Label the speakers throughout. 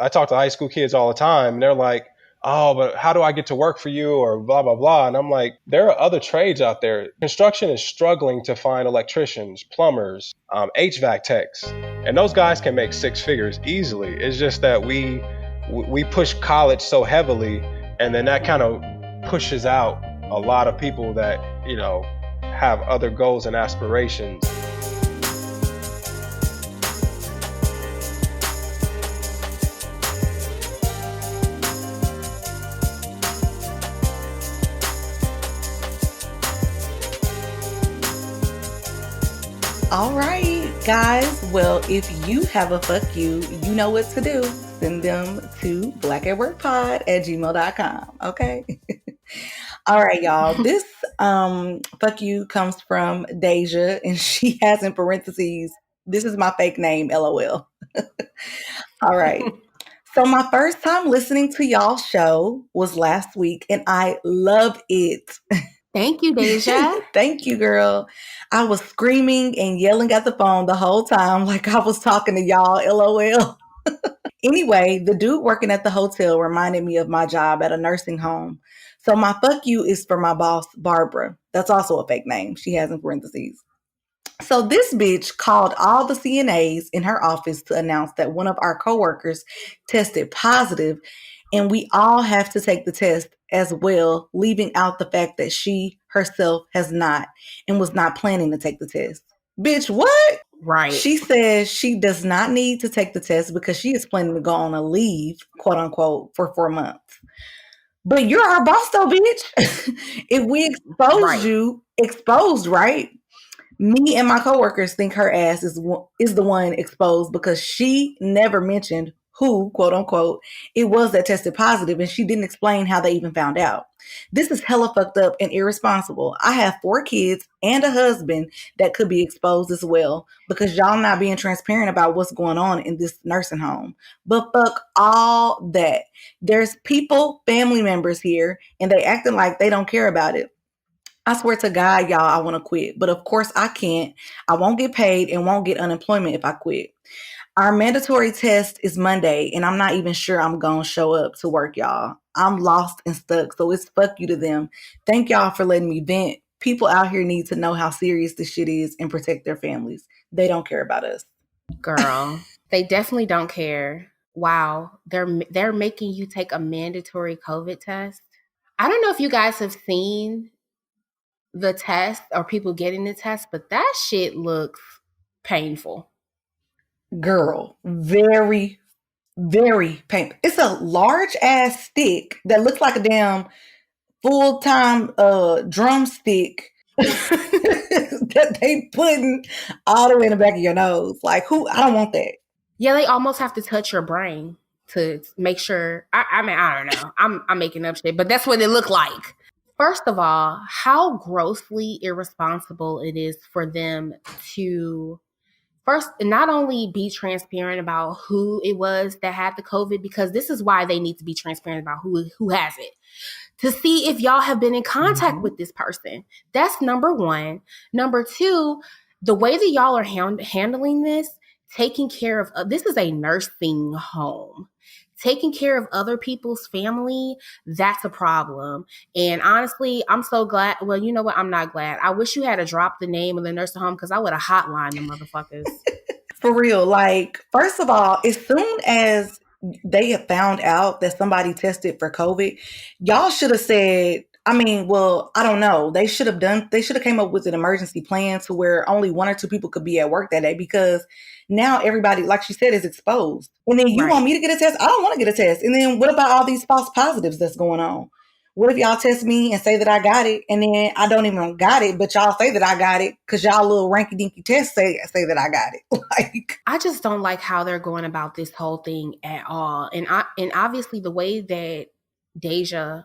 Speaker 1: I talk to high school kids all the time, and they're like, oh, but how do I get to work for you, or blah, blah, blah. And I'm like, there are other trades out there. Construction is struggling to find electricians, plumbers, HVAC techs, and those guys can make six figures easily. It's just that we push college so heavily, and then that kind of pushes out a lot of people that, have other goals and aspirations.
Speaker 2: All right, guys. Well, if you have a fuck you, you know what to do. Send them to blackatworkpod@gmail.com. Okay. All right, y'all. This fuck you comes from Deja, and she has in parentheses, this is my fake name, LOL. All right. So my first time listening to y'all's show was last week, and I love it.
Speaker 3: Thank you, Deja.
Speaker 2: Thank you, girl. I was screaming and yelling at the phone the whole time like I was talking to y'all, LOL. Anyway, the dude working at the hotel reminded me of my job at a nursing home. So my fuck you is for my boss, Barbara. That's also a fake name. She has in parentheses. So this bitch called all the CNAs in her office to announce that one of our coworkers tested positive, and we all have to take the test as well, leaving out the fact that she herself has not and was not planning to take the test. Bitch, what?
Speaker 3: Right.
Speaker 2: She says she does not need to take the test because she is planning to go on a leave, quote unquote, for 4 months. But you're our boss though, bitch. If we expose you, exposed, right? Me and my coworkers think her ass is the one exposed because she never mentioned who, quote unquote, it was that tested positive, and she didn't explain how they even found out. This is hella fucked up and irresponsible. I have 4 kids and a husband that could be exposed as well because y'all not being transparent about what's going on in this nursing home. But fuck all that. There's people, family members here, and they acting like they don't care about it. I swear to God, y'all, I want to quit. But of course I can't. I won't get paid and won't get unemployment if I quit. Our mandatory test is Monday, and I'm not even sure I'm going to show up to work, y'all. I'm lost and stuck, so it's fuck you to them. Thank y'all for letting me vent. People out here need to know how serious this shit is and protect their families. They don't care about us.
Speaker 3: Girl, they definitely don't care. Wow, they're making you take a mandatory COVID test. I don't know if you guys have seen the test or people getting the test, but that shit looks painful.
Speaker 2: Girl, very, very painful. It's a large ass stick that looks like a damn full-time drumstick that they putting all the way in the back of your nose. Like, who? I don't want that.
Speaker 3: Yeah, they almost have to touch your brain to make sure. I mean, I don't know. I'm making up shit, but that's what it looked like. First of all, how grossly irresponsible it is for them to first not only be transparent about who it was that had the COVID, because this is why they need to be transparent about who has it, to see if y'all have been in contact with this person. That's number one. Number two, the way that y'all are handling this, taking care of, this is a nursing home. Taking care of other people's family, that's a problem. And honestly, I'm so glad. Well, you know what? I'm not glad. I wish you had to drop the name of the nursing home because I would have hotlined the motherfuckers.
Speaker 2: For real. Like, first of all, as soon as they have found out that somebody tested for COVID, y'all should have said, I don't know. They should have came up with an emergency plan to where only 1 or 2 people could be at work that day, because now everybody, like she said, is exposed. And then you want me to get a test? I don't want to get a test. And then what about all these false positives that's going on? What if y'all test me and say that I got it, and then I don't even got it, but y'all say that I got it because y'all little ranky-dinky tests say that I got it. Like,
Speaker 3: I just don't like how they're going about this whole thing at all. And obviously the way that Deja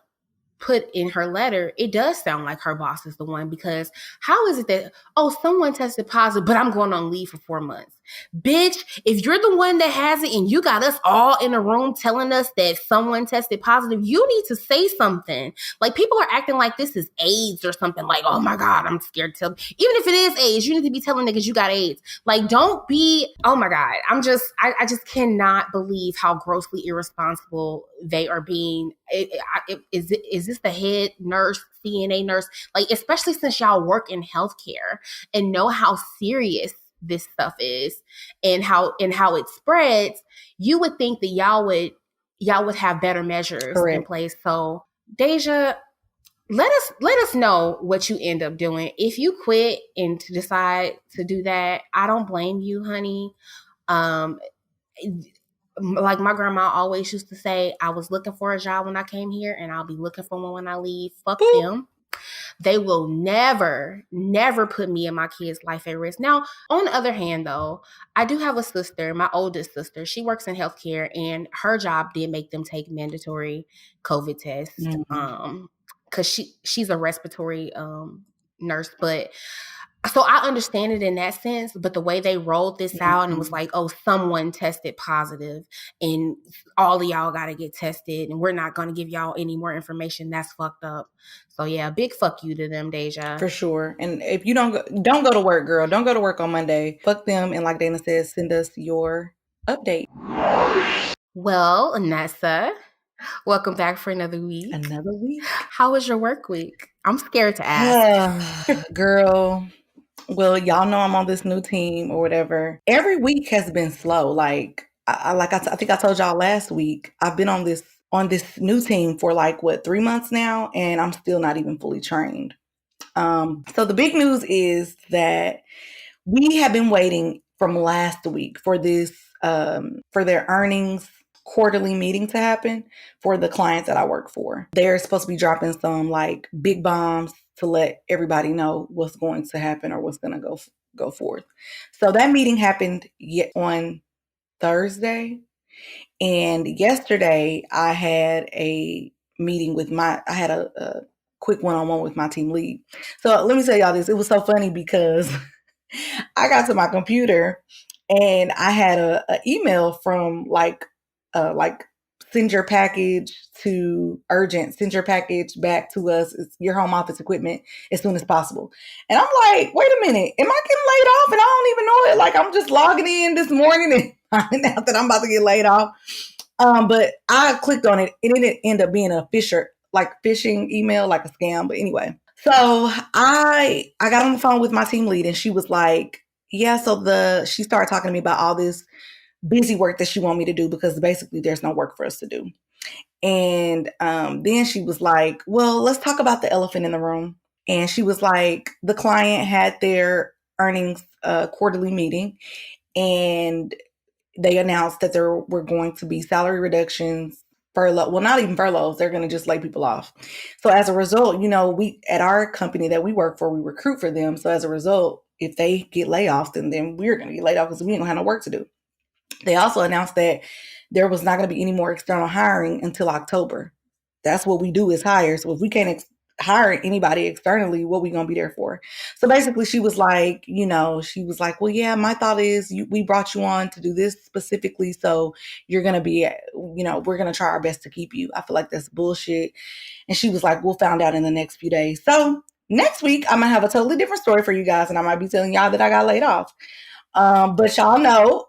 Speaker 3: put in her letter, it does sound like her boss is the one, because how is it that, someone tested positive, but I'm going on leave for 4 months? Bitch, if you're the one that has it and you got us all in a room telling us that someone tested positive, you need to say something. Like, people are acting like this is AIDS or something. Like, oh my God, I'm scared to tell. Even if it is AIDS, you need to be telling niggas you got AIDS. Like, don't be, oh my God. I just cannot believe how grossly irresponsible they are being. Is this the head nurse, CNA nurse? Like, especially since y'all work in healthcare and know how serious this stuff is and how it spreads, you would think that y'all would have better measures in place. So, Deja, let us know what you end up doing. If you quit and to decide to do that, I don't blame you, honey. Like my grandma always used to say, I was looking for a job when I came here and I'll be looking for one when I leave. Fuck them. They will never put me and my kids' life at risk. Now, on the other hand, though, I do have a sister, my oldest sister. She works in healthcare, and her job did make them take mandatory COVID tests. Because she's a respiratory nurse, but so I understand it in that sense, but the way they rolled this out and it was like, oh, someone tested positive and all of y'all got to get tested and we're not going to give y'all any more information. That's fucked up. So yeah, big fuck you to them, Deja.
Speaker 2: For sure. And if you don't go to work, girl. Don't go to work on Monday. Fuck them. And like Dana says, send us your update.
Speaker 3: Well, Nessa, welcome back for another week.
Speaker 2: Another week.
Speaker 3: How was your work week? I'm scared to ask.
Speaker 2: Girl. Well, y'all know I'm on this new team or whatever. Every week has been slow. Like I think I told y'all last week, I've been on this new team for 3 months now, and I'm still not even fully trained. So the big news is that we have been waiting from last week for this for their earnings quarterly meeting to happen for the clients that I work for. They're supposed to be dropping some big bombs to let everybody know what's going to happen or what's going to go forth. So that meeting happened on Thursday. And yesterday I had a meeting with I had a quick one-on-one with my team lead. So let me tell y'all this. It was so funny because I got to my computer and I had a email from send your package to urgent, send your package back to us. It's your home office equipment as soon as possible. And I'm like, wait a minute, am I getting laid off and I don't even know it? Like, I'm just logging in this morning and finding out that I'm about to get laid off. But I clicked on it and it didn't end up being a phishing email, like a scam. But anyway, so I got on the phone with my team lead and she was like, yeah, so she started talking to me about all this busy work that she wanted me to do because basically there's no work for us to do. And then she was like, well, let's talk about the elephant in the room. And she was like, the client had their earnings quarterly meeting and they announced that there were going to be salary reductions, furlough. Well, not even furloughs. They're going to just lay people off. So as a result, we at our company that we work for, we recruit for them. So as a result, if they get layoffs, then we're going to get laid off because we ain't going to have no work to do. They also announced that there was not going to be any more external hiring until October. That's what we do is hire. So if we can't hire anybody externally, what we going to be there for? So basically she was like, well, yeah, my thought is we brought you on to do this specifically. So you're going to be, we're going to try our best to keep you. I feel like that's bullshit. And she was like, we'll find out in the next few days. So next week, I'm going to have a totally different story for you guys. And I might be telling y'all that I got laid off. But y'all know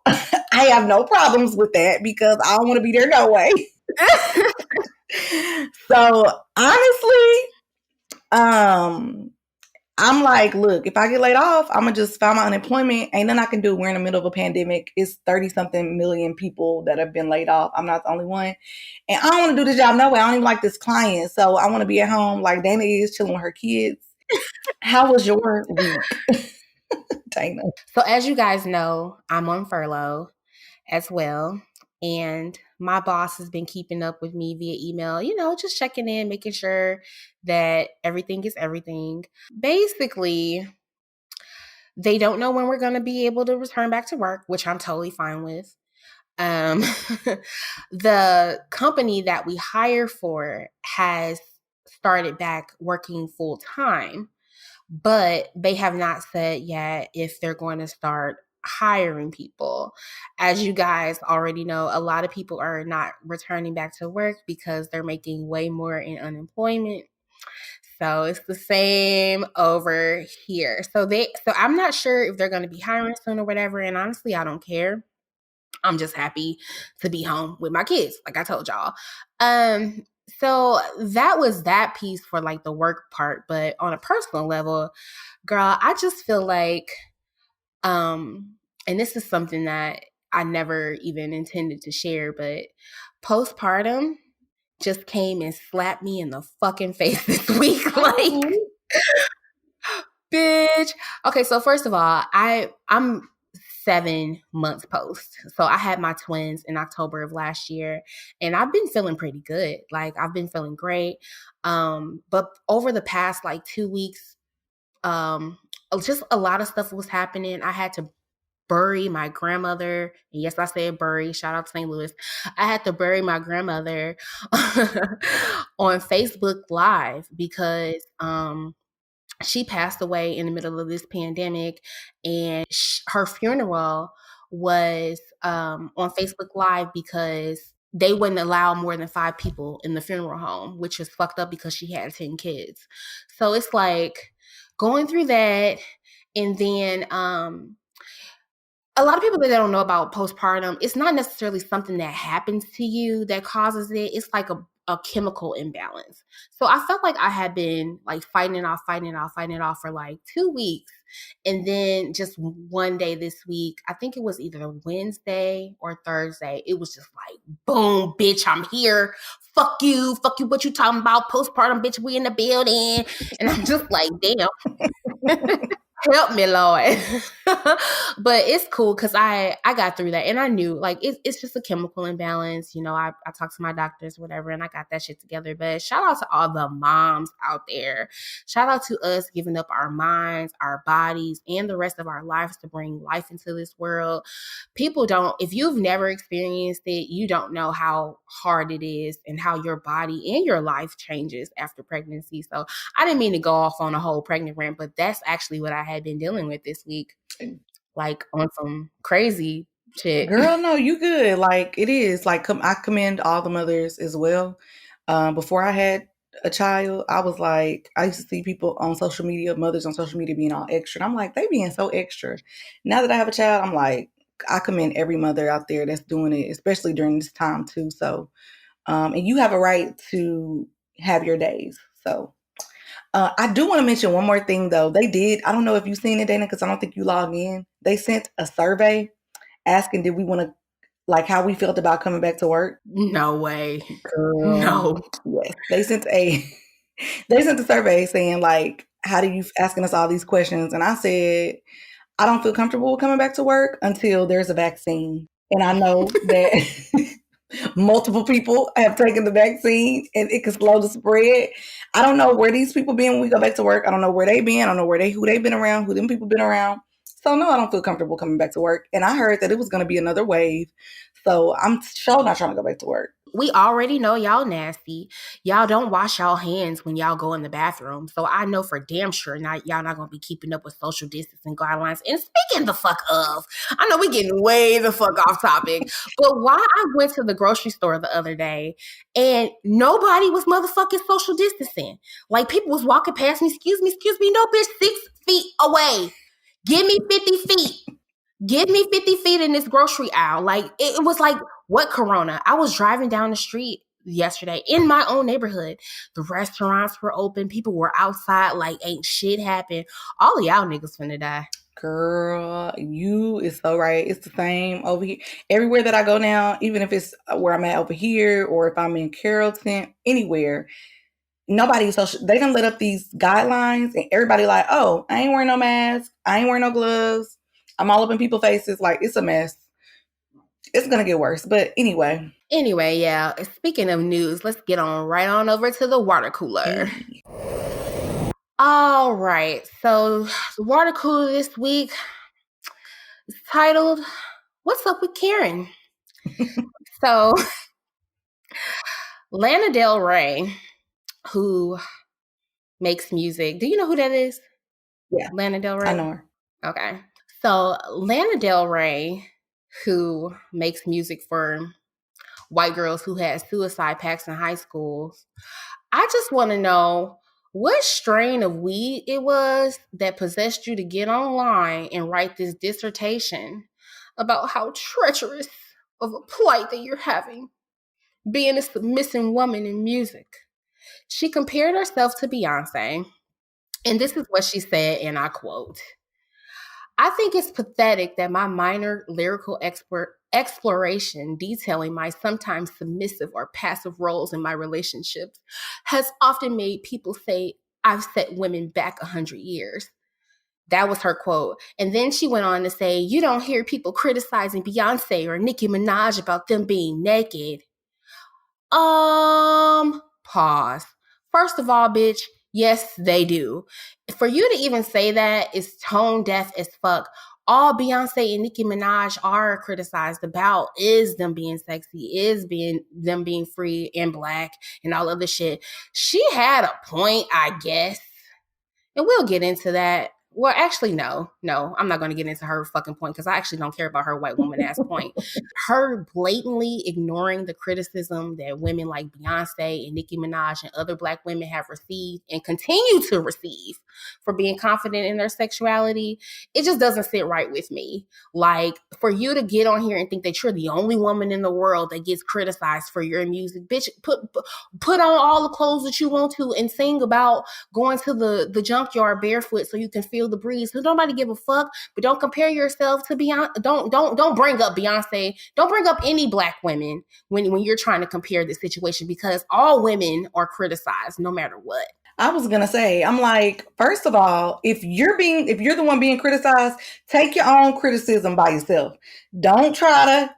Speaker 2: I have no problems with that because I don't want to be there no way. So honestly, I'm like, look, if I get laid off, I'm going to just file my unemployment. Ain't nothing I can do. We're in the middle of a pandemic. It's 30-something million people that have been laid off. I'm not the only one. And I don't want to do this job no way. I don't even like this client. So I want to be at home like Dana is, chilling with her kids. How was your week? Dana.
Speaker 3: So as you guys know, I'm on furlough as well. And my boss has been keeping up with me via email, just checking in, making sure that everything is everything. Basically, they don't know when we're going to be able to return back to work, which I'm totally fine with. The company that we hire for has started back working full time, but they have not said yet if they're going to start hiring people. As you guys already know, a lot of people are not returning back to work because they're making way more in unemployment. So it's the same over here. So I'm not sure if they're going to be hiring soon or whatever. And honestly, I don't care. I'm just happy to be home with my kids, like I told y'all. So that was that piece for like the work part. But on a personal level, girl, I just feel like, and this is something that I never even intended to share, but postpartum just came and slapped me in the fucking face this week. Like, bitch. Okay, so first of all, I'm 7 months post. So I had my twins in October of last year, and I've been feeling pretty good. Like, I've been feeling great. But over the past like 2 weeks, just a lot of stuff was happening. I had to bury my grandmother. And yes, I said bury. Shout out to St. Louis. I had to bury my grandmother on Facebook Live because she passed away in the middle of this pandemic, and her funeral was on Facebook Live because they wouldn't allow more than 5 people in the funeral home, which was fucked up because she had 10 kids. So it's like going through that, and then a lot of people that don't know about postpartum, it's not necessarily something that happens to you that causes it. It's like a chemical imbalance. So I felt like I had been like fighting it off for like 2 weeks. And then just one day this week, I think it was either Wednesday or Thursday, it was just like, boom, bitch, I'm here. Fuck you, what you talking about? Postpartum, bitch, we in the building. And I'm just like, damn. Help me, Lord. But it's cool because I got through that, and I knew like it's just a chemical imbalance. You know, I talked to my doctors, whatever, and I got that shit together. But shout out to all the moms out there. Shout out to us giving up our minds, our bodies, and the rest of our lives to bring life into this world. People don't, if you've never experienced it, you don't know how hard it is and how your body and your life changes after pregnancy. So I didn't mean to go off on a whole pregnant rant, but that's actually what I had been dealing with this week, like on some crazy shit.
Speaker 2: Girl, no, you good. Like, it is like, I commend all the mothers as well. Before I had a child, I was like, I used to see people on social media, mothers on social media being all extra. And I'm like, they being so extra. Now that I have a child, I'm like, I commend every mother out there that's doing it, especially during this time too. So, and you have a right to have your days. So I do want to mention one more thing though. They did, I don't know if you've seen it, Dana, because I don't think you logged in. They sent a survey asking did we want to, like, how we felt about coming back to work.
Speaker 3: No way.
Speaker 2: Girl,
Speaker 3: no.
Speaker 2: Yes. They sent a survey saying like, how do you, asking us all these questions. And I said, I don't feel comfortable with coming back to work until there's a vaccine. And I know that multiple people have taken the vaccine and it can slow the spread. I don't know where these people been when we go back to work. I don't know where they been. I don't know who they been around, who them people been around. So no, I don't feel comfortable coming back to work. And I heard that it was going to be another wave. So I'm sure not trying to go back to work.
Speaker 3: We already know y'all nasty. Y'all don't wash y'all hands when y'all go in the bathroom. So I know for damn sure y'all not going to be keeping up with social distancing guidelines. And speaking the fuck of, I know we getting way the fuck off topic, but why I went to the grocery store the other day and nobody was motherfucking social distancing. Like people was walking past me, excuse me, no bitch, 6 feet away. Give me 50 feet. Give me 50 feet in this grocery aisle. Like, it was like, what corona? I was driving down the street yesterday in my own neighborhood. The restaurants were open. People were outside like ain't shit happened. All of y'all niggas finna die.
Speaker 2: Girl, you is so right. It's the same over here. Everywhere that I go now, even if it's where I'm at over here or if I'm in Carrollton, anywhere, nobody's social. They done let up these guidelines and everybody like, oh, I ain't wearing no mask. I ain't wearing no gloves. I'm all up in people's faces. Like, it's a mess. It's going to get worse. But anyway.
Speaker 3: Anyway, yeah. Speaking of news, let's get right on over to the water cooler. Hey. All right. So the water cooler this week is titled, What's Up with Karen? So Lana Del Rey, who makes music. Do you know who that is?
Speaker 2: Yeah.
Speaker 3: Lana Del Rey?
Speaker 2: I know her.
Speaker 3: Okay. So Lana Del Rey, who makes music for white girls who had suicide pacts in high schools, I just want to know what strain of weed it was that possessed you to get online and write this dissertation about how treacherous of a plight that you're having, being a submissive woman in music. She compared herself to Beyonce, and this is what she said, and I quote, "I think it's pathetic that my minor lyrical exploration detailing my sometimes submissive or passive roles in my relationships has often made people say I've set women back 100 years." That was her quote. And then she went on to say, "You don't hear people criticizing Beyonce or Nicki Minaj about them being naked." Pause. First of all, bitch, yes, they do. For you to even say that is tone deaf as fuck. All Beyonce and Nicki Minaj are criticized about is them being sexy, is them being free and black and all other shit. She had a point, I guess. And we'll get into that. Well, actually, no, I'm not going to get into her fucking point because I actually don't care about her white woman ass point. Her blatantly ignoring the criticism that women like Beyonce and Nicki Minaj and other black women have received and continue to receive for being confident in their sexuality, it just doesn't sit right with me. Like, for you to get on here and think that you're the only woman in the world that gets criticized for your music, bitch, put on all the clothes that you want to and sing about going to the junkyard barefoot so you can feel the breeze. So nobody give a fuck, but don't compare yourself to Beyonce. Don't bring up Beyonce. Don't bring up any black women when you're trying to compare the situation, because all women are criticized no matter what.
Speaker 2: I was gonna say, I'm like, first of all, if you're the one being criticized, take your own criticism by yourself. Don't try to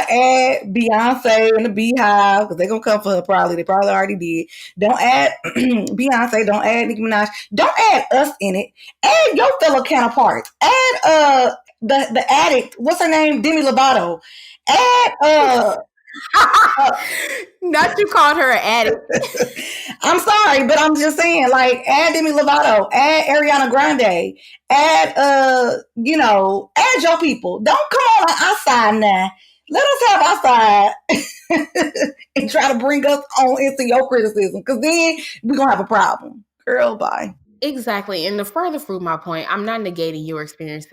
Speaker 2: add Beyonce and the Beehive, because they're gonna come for her probably. They probably already did. Don't add Beyonce, don't add Nicki Minaj, don't add us in it. Add your fellow counterparts. Add the addict, what's her name? Demi Lovato. Add
Speaker 3: Not you called her an addict.
Speaker 2: I'm sorry, but I'm just saying, like, add Demi Lovato, add Ariana Grande, add add your people. Don't come on our side now. Let us have our side and try to bring us on into your criticism, because then we're gonna have a problem. Girl, bye.
Speaker 3: Exactly. And to further prove my point, I'm not negating your experiences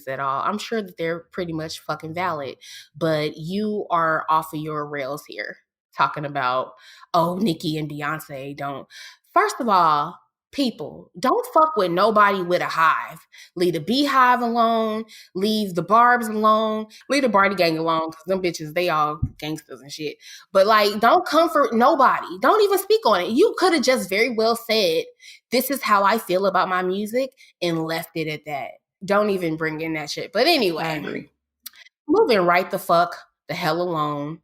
Speaker 3: at all. I'm sure that they're pretty much fucking valid, but you are off of your rails here talking about, oh, Nicki and Beyonce don't. First of all, people, don't fuck with nobody with a hive. Leave the Beehive alone. Leave the Barbs alone. Leave the Barty gang alone, because them bitches, they all gangsters and shit. But, like, don't comfort nobody. Don't even speak on it. You could have just very well said, this is how I feel about my music, and left it at that. Don't even bring in that shit. But anyway,
Speaker 2: I agree.
Speaker 3: Moving right the hell along.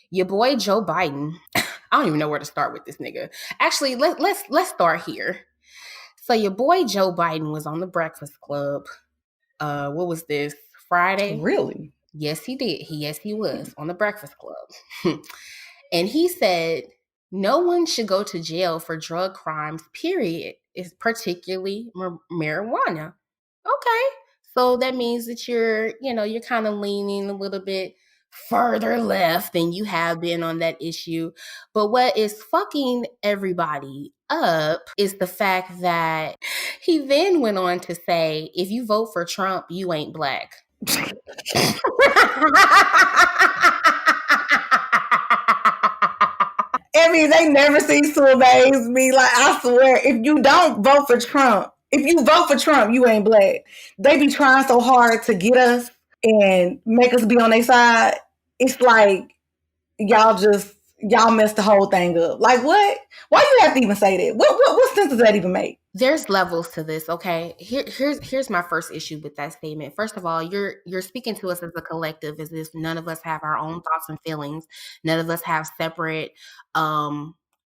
Speaker 3: Your boy Joe Biden. I don't even know where to start with this nigga. Actually, let's start here. So your boy Joe Biden was on the Breakfast Club. What was this? Friday?
Speaker 2: Really?
Speaker 3: Yes, he did. Yes, he was on the Breakfast Club. And he said, no one should go to jail for drug crimes, period. It's particularly marijuana. Okay. So that means that you're kind of leaning a little bit further left than you have been on that issue. But what is fucking everybody up is the fact that he then went on to say, if you vote for Trump, you ain't black.
Speaker 2: I mean, they never cease to amaze me. Like, I swear, if you don't vote for Trump, if you vote for Trump, you ain't black. They be trying so hard to get us and make us be on their side. It's like y'all messed the whole thing up. Like, what? Why you have to even say that? What sense does that even make?
Speaker 3: There's levels to this, okay? Here's my first issue with that statement. First of all, you're speaking to us as a collective, as if none of us have our own thoughts and feelings. None of us have separate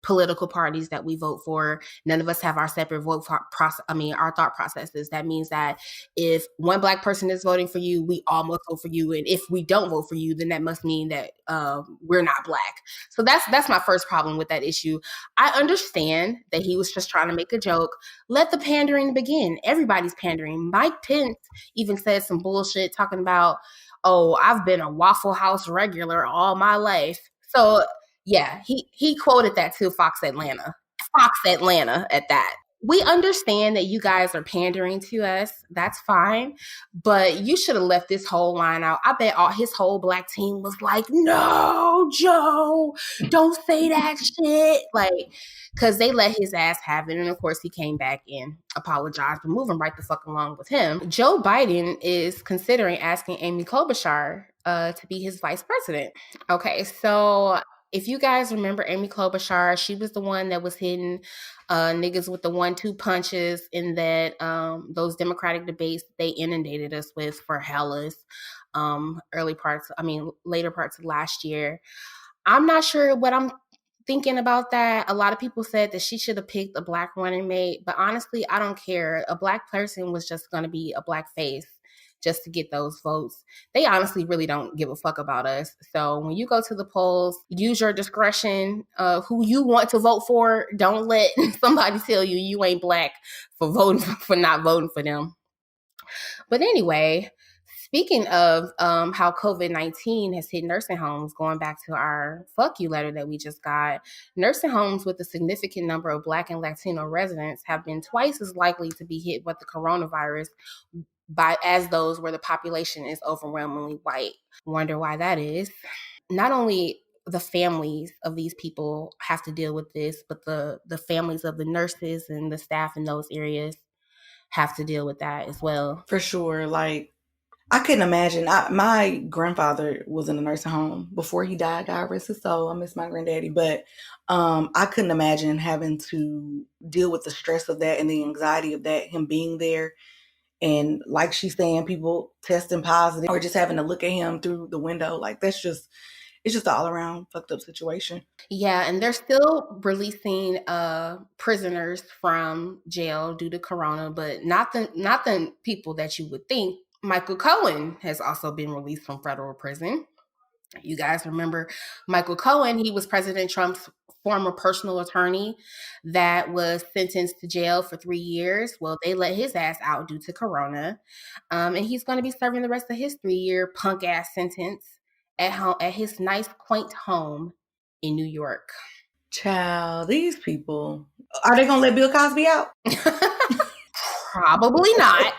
Speaker 3: political parties that we vote for. None of us have our separate process. Our thought processes. That means that if one Black person is voting for you, we all must vote for you. And if we don't vote for you, then that must mean that we're not Black. So that's my first problem with that issue. I understand that he was just trying to make a joke. Let the pandering begin. Everybody's pandering. Mike Pence even said some bullshit talking about, oh, I've been a Waffle House regular all my life. So yeah, he quoted that to Fox Atlanta at that. We understand that you guys are pandering to us. That's fine. But you should have left this whole line out. I bet his whole Black team was like, no, Joe, don't say that shit. Like, because they let his ass have it. And of course, he came back and apologized, but moving right the fuck along with him. Joe Biden is considering asking Amy Klobuchar to be his vice president. Okay, so if you guys remember Amy Klobuchar, she was the one that was hitting niggas with the 1-2 punches in that those Democratic debates they inundated us with for hellas later parts of last year. I'm not sure what I'm thinking about that. A lot of people said that she should have picked a Black running mate, but honestly, I don't care. A Black person was just going to be a Black face just to get those votes. They honestly really don't give a fuck about us. So when you go to the polls, use your discretion who you want to vote for. Don't let somebody tell you you ain't Black for not voting for them. But anyway, speaking of how COVID-19 has hit nursing homes, going back to our fuck you letter that we just got, nursing homes with a significant number of Black and Latino residents have been twice as likely to be hit with the coronavirus as those where the population is overwhelmingly white. Wonder why that is. Not only the families of these people have to deal with this, but the families of the nurses and the staff in those areas have to deal with that as well.
Speaker 2: For sure. Like, I couldn't imagine. My grandfather was in a nursing home before he died. God rest his soul. I miss my granddaddy. But I couldn't imagine having to deal with the stress of that and the anxiety of that, him being there. And like she's saying, people testing positive or just having to look at him through the window. Like, it's just an all around fucked up situation.
Speaker 3: Yeah, and they're still releasing prisoners from jail due to corona, but not the people that you would think. Michael Cohen has also been released from federal prison. You guys remember Michael Cohen? He was President Trump's former personal attorney that was sentenced to jail for 3 years. Well, they let his ass out due to corona. And he's going to be serving the rest of his 3-year punk ass sentence at his nice, quaint home in New York.
Speaker 2: Child, these people, are they going to let Bill Cosby out?
Speaker 3: Probably not.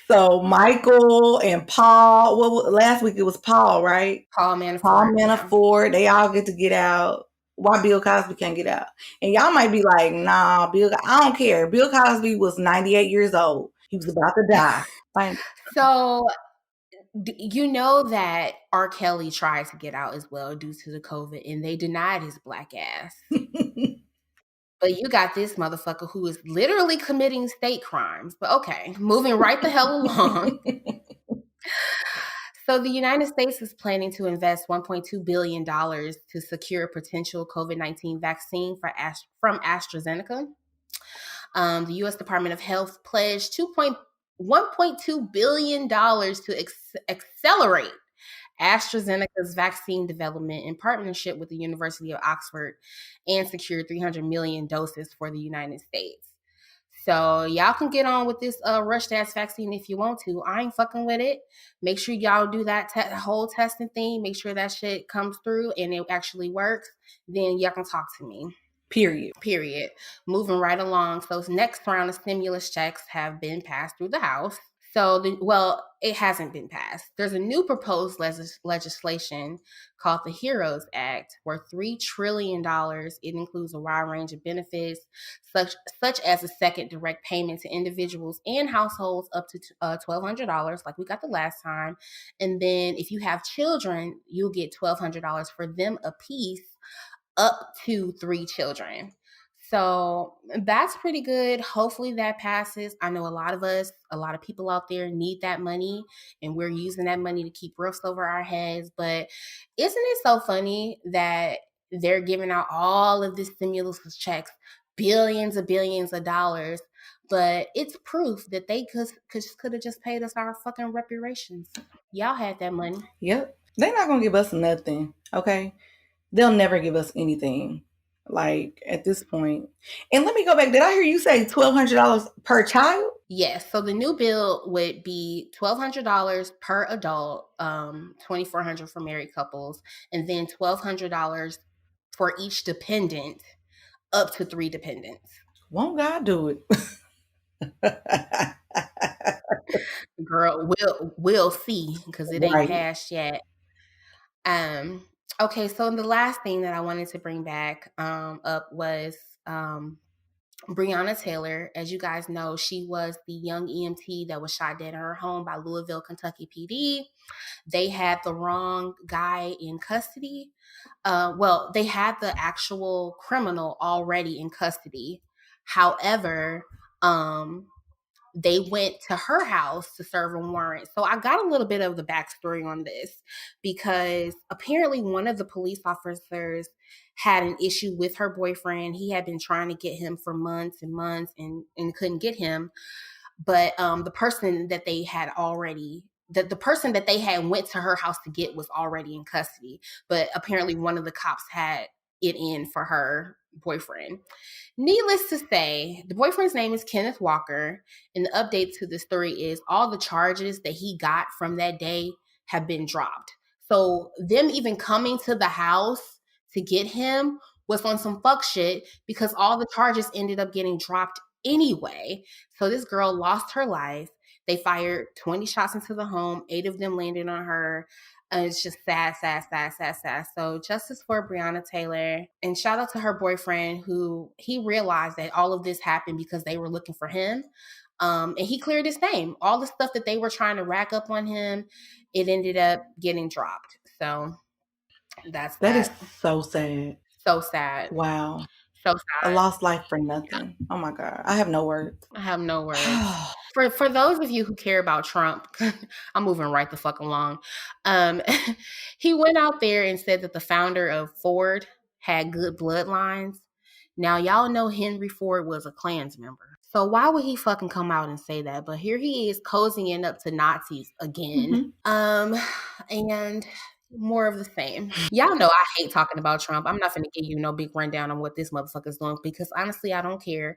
Speaker 2: So Michael and Paul, last week it was Paul, right?
Speaker 3: Paul Manafort.
Speaker 2: Paul Manafort, they all get to get out. Why Bill Cosby can't get out? And y'all might be like, nah, I don't care. Bill Cosby was 98 years old. He was about to die. Fine.
Speaker 3: So you know that R. Kelly tried to get out as well due to the COVID, and they denied his Black ass. But you got this motherfucker who is literally committing state crimes. But okay, moving right the hell along. So the United States is planning to invest $1.2 billion to secure a potential COVID-19 vaccine from AstraZeneca. The U.S. Department of Health pledged $1.2 billion to accelerate AstraZeneca's vaccine development in partnership with the University of Oxford and secured 300 million doses for the United States. So y'all can get on with this rushed-ass vaccine if you want to. I ain't fucking with it. Make sure y'all do that whole testing thing. Make sure that shit comes through and it actually works. Then y'all can talk to me. Period. Moving right along. So next round of stimulus checks have been passed through the House. So, it hasn't been passed. There's a new proposed legislation called the HEROES Act, worth $3 trillion. It includes a wide range of benefits, such as a second direct payment to individuals and households up to $1,200, like we got the last time. And then if you have children, you'll get $1,200 for them apiece, up to 3 children. So that's pretty good. Hopefully that passes. I know a lot of people out there need that money, and we're using that money to keep roofs over our heads. But isn't it so funny that they're giving out all of this stimulus checks, billions of dollars. But it's proof that they could have just paid us our fucking reparations. Y'all had that money.
Speaker 2: Yep. They're not going to give us nothing, okay? They'll never give us anything, like, at this point. And let me go back. Did I hear you say $1,200 per child?
Speaker 3: Yes. So the new bill would be $1,200 per adult, $2,400 for married couples, and then $1,200 for each dependent, up to 3 dependents.
Speaker 2: Won't God do it?
Speaker 3: Girl, we'll see, because it ain't passed yet. Okay, so the last thing that I wanted to bring back up was Breonna Taylor. As you guys know, she was the young EMT that was shot dead in her home by Louisville, Kentucky PD. They had the wrong guy in custody. Well, they had the actual criminal already in custody. However, they went to her house to serve a warrant. So I got a little bit of the backstory on this, because apparently one of the police officers had an issue with her boyfriend. He had been trying to get him for months and months and couldn't get him. But the person that they had went to her house to get was already in custody. But apparently one of the cops had it in for her boyfriend. Needless to say, the boyfriend's name is Kenneth Walker, and the update to the story is all the charges that he got from that day have been dropped. So them even coming to the house to get him was on some fuck shit, because all the charges ended up getting dropped anyway. So this girl lost her life. They fired 20 shots into the home. 8 of them landed on her. It's just sad. So justice for Breonna Taylor, and shout out to her boyfriend, who he realized that all of this happened because they were looking for him. And he cleared his name. All the stuff that they were trying to rack up on him, it ended up getting dropped. So that
Speaker 2: is so sad.
Speaker 3: So sad.
Speaker 2: Wow.
Speaker 3: So sad.
Speaker 2: A lost life for nothing. Oh my God. I have no words. For those of you who care about Trump, I'm moving right the fuck along. He went out there and said that the founder of Ford had good bloodlines. Now, y'all know Henry Ford was a Klans member. So why would he fucking come out and say that? But here he is cozying up to Nazis again. Mm-hmm. And more of the same. Y'all know I hate talking about Trump. I'm not going to give you no big rundown on what this motherfucker's doing, because honestly, I don't care.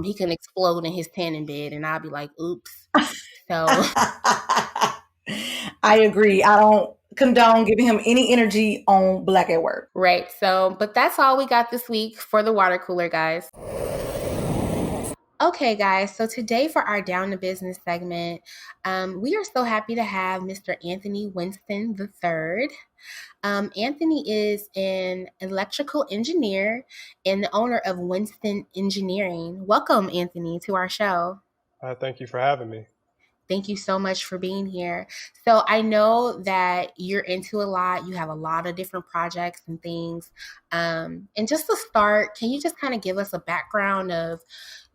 Speaker 2: He can explode in his tanning bed and I'll be like, oops. So I agree. I don't condone giving him any energy on Black at Work.
Speaker 3: Right. So, but that's all we got this week for the water cooler, guys. Okay, guys, so today for our Down to Business segment, we are so happy to have Mr. Anthony Winston III. Anthony is an electrical engineer and the owner of Winston Engineering. Welcome, Anthony, to our show.
Speaker 1: Thank you for having me.
Speaker 3: Thank you so much for being here. So I know that you're into a lot. You have a lot of different projects and things. And just to start, can you just kind of give us a background of,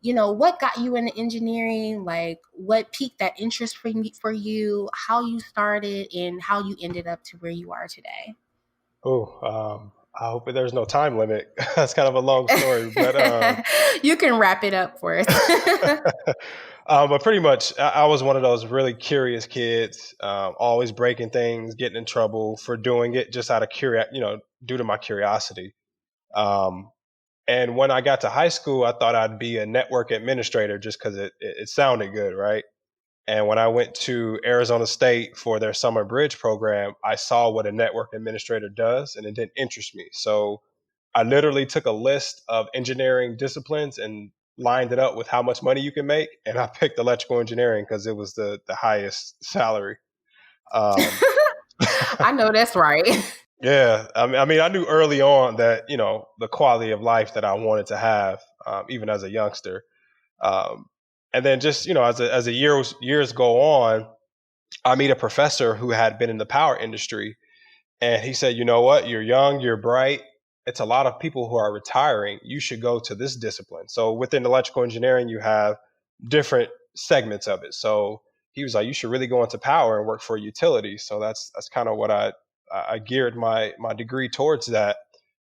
Speaker 3: what got you into engineering? Like, what piqued that interest for you, how you started, and how you ended up to where you are today?
Speaker 1: I hope there's no time limit. That's kind of a long story, but
Speaker 3: you can wrap it up for us.
Speaker 1: But pretty much, I was one of those really curious kids, always breaking things, getting in trouble for doing it just out of due to my curiosity. And when I got to high school, I thought I'd be a network administrator just because it sounded good, right? And when I went to Arizona State for their summer bridge program, I saw what a network administrator does, and it didn't interest me. So I literally took a list of engineering disciplines and lined it up with how much money you can make, and I picked electrical engineering because it was the highest salary.
Speaker 3: I know that's right.
Speaker 1: Yeah, I mean, I knew early on that the quality of life that I wanted to have, even as a youngster. And then just as the years go on, I meet a professor who had been in the power industry, and he said, "You know what? You're young, you're bright. It's a lot of people who are retiring. You should go to this discipline." So within electrical engineering, you have different segments of it. So he was like, "You should really go into power and work for a utility." So that's kind of what I geared my degree towards that.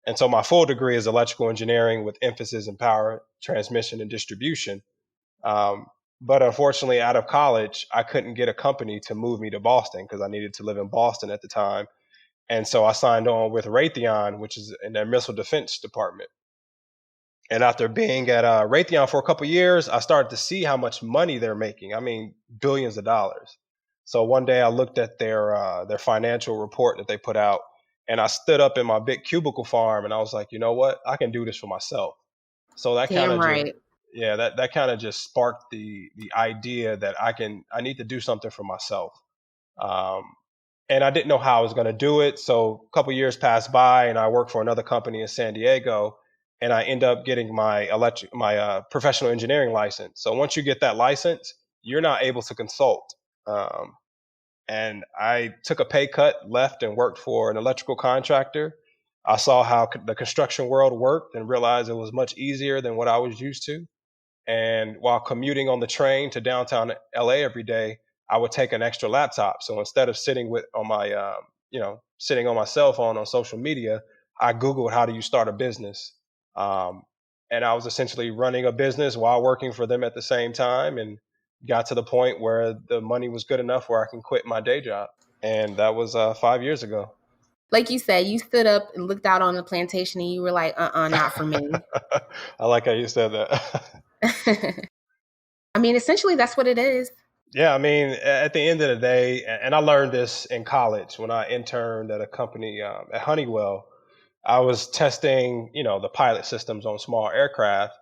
Speaker 1: And so my full degree is electrical engineering with emphasis in power transmission and distribution. Um, but unfortunately, out of college, I couldn't get a company to move me to Boston because I needed to live in Boston at the time. And so I signed on with Raytheon, which is in their missile defense department. And after being at Raytheon for a couple years, I started to see how much money they're making. I mean, billions of dollars. So one day I looked at their financial report that they put out, and I stood up in my big cubicle farm, and I was like, you know what? I can do this for myself. So that kind
Speaker 3: Damn
Speaker 1: of just,
Speaker 3: right.
Speaker 1: yeah, that kind of just sparked the idea that I need to do something for myself. Um, and I didn't know how I was going to do it. So a couple years passed by, and I worked for another company in San Diego, and I end up getting my professional engineering license. So once you get that license, you're not able to consult. Um, and I took a pay cut, left, and worked for an electrical contractor. I saw how the construction world worked and realized it was much easier than what I was used to. And while commuting on the train to downtown LA every day, I would take an extra laptop. So instead of sitting sitting on my cell phone on social media, I Googled how do you start a business. Um, and I was essentially running a business while working for them at the same time, and got to the point where the money was good enough where I can quit my day job. And that was 5 years ago.
Speaker 3: Like you said, you stood up and looked out on the plantation and you were like, not for me.
Speaker 1: I like how you said that.
Speaker 3: I mean, essentially, that's what it is.
Speaker 1: Yeah, I mean, at the end of the day, and I learned this in college when I interned at a company at Honeywell. I was testing, the pilot systems on small aircraft,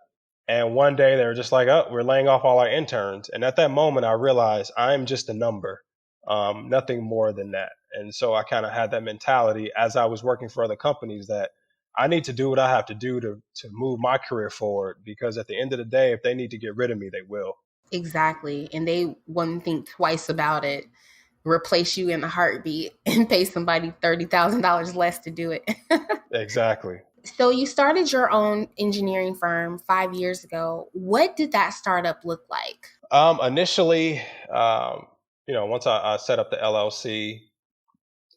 Speaker 1: and one day they were just like, "Oh, we're laying off all our interns." And at that moment, I realized I'm just a number, nothing more than that. And so I kind of had that mentality as I was working for other companies that I need to do what I have to do to move my career forward. Because at the end of the day, if they need to get rid of me, they will.
Speaker 3: Exactly. And they wouldn't think twice about it, replace you in a heartbeat and pay somebody $30,000 less to do it.
Speaker 1: Exactly.
Speaker 3: So you started your own engineering firm 5 years ago. What did that startup look like?
Speaker 1: Initially, once I set up the LLC,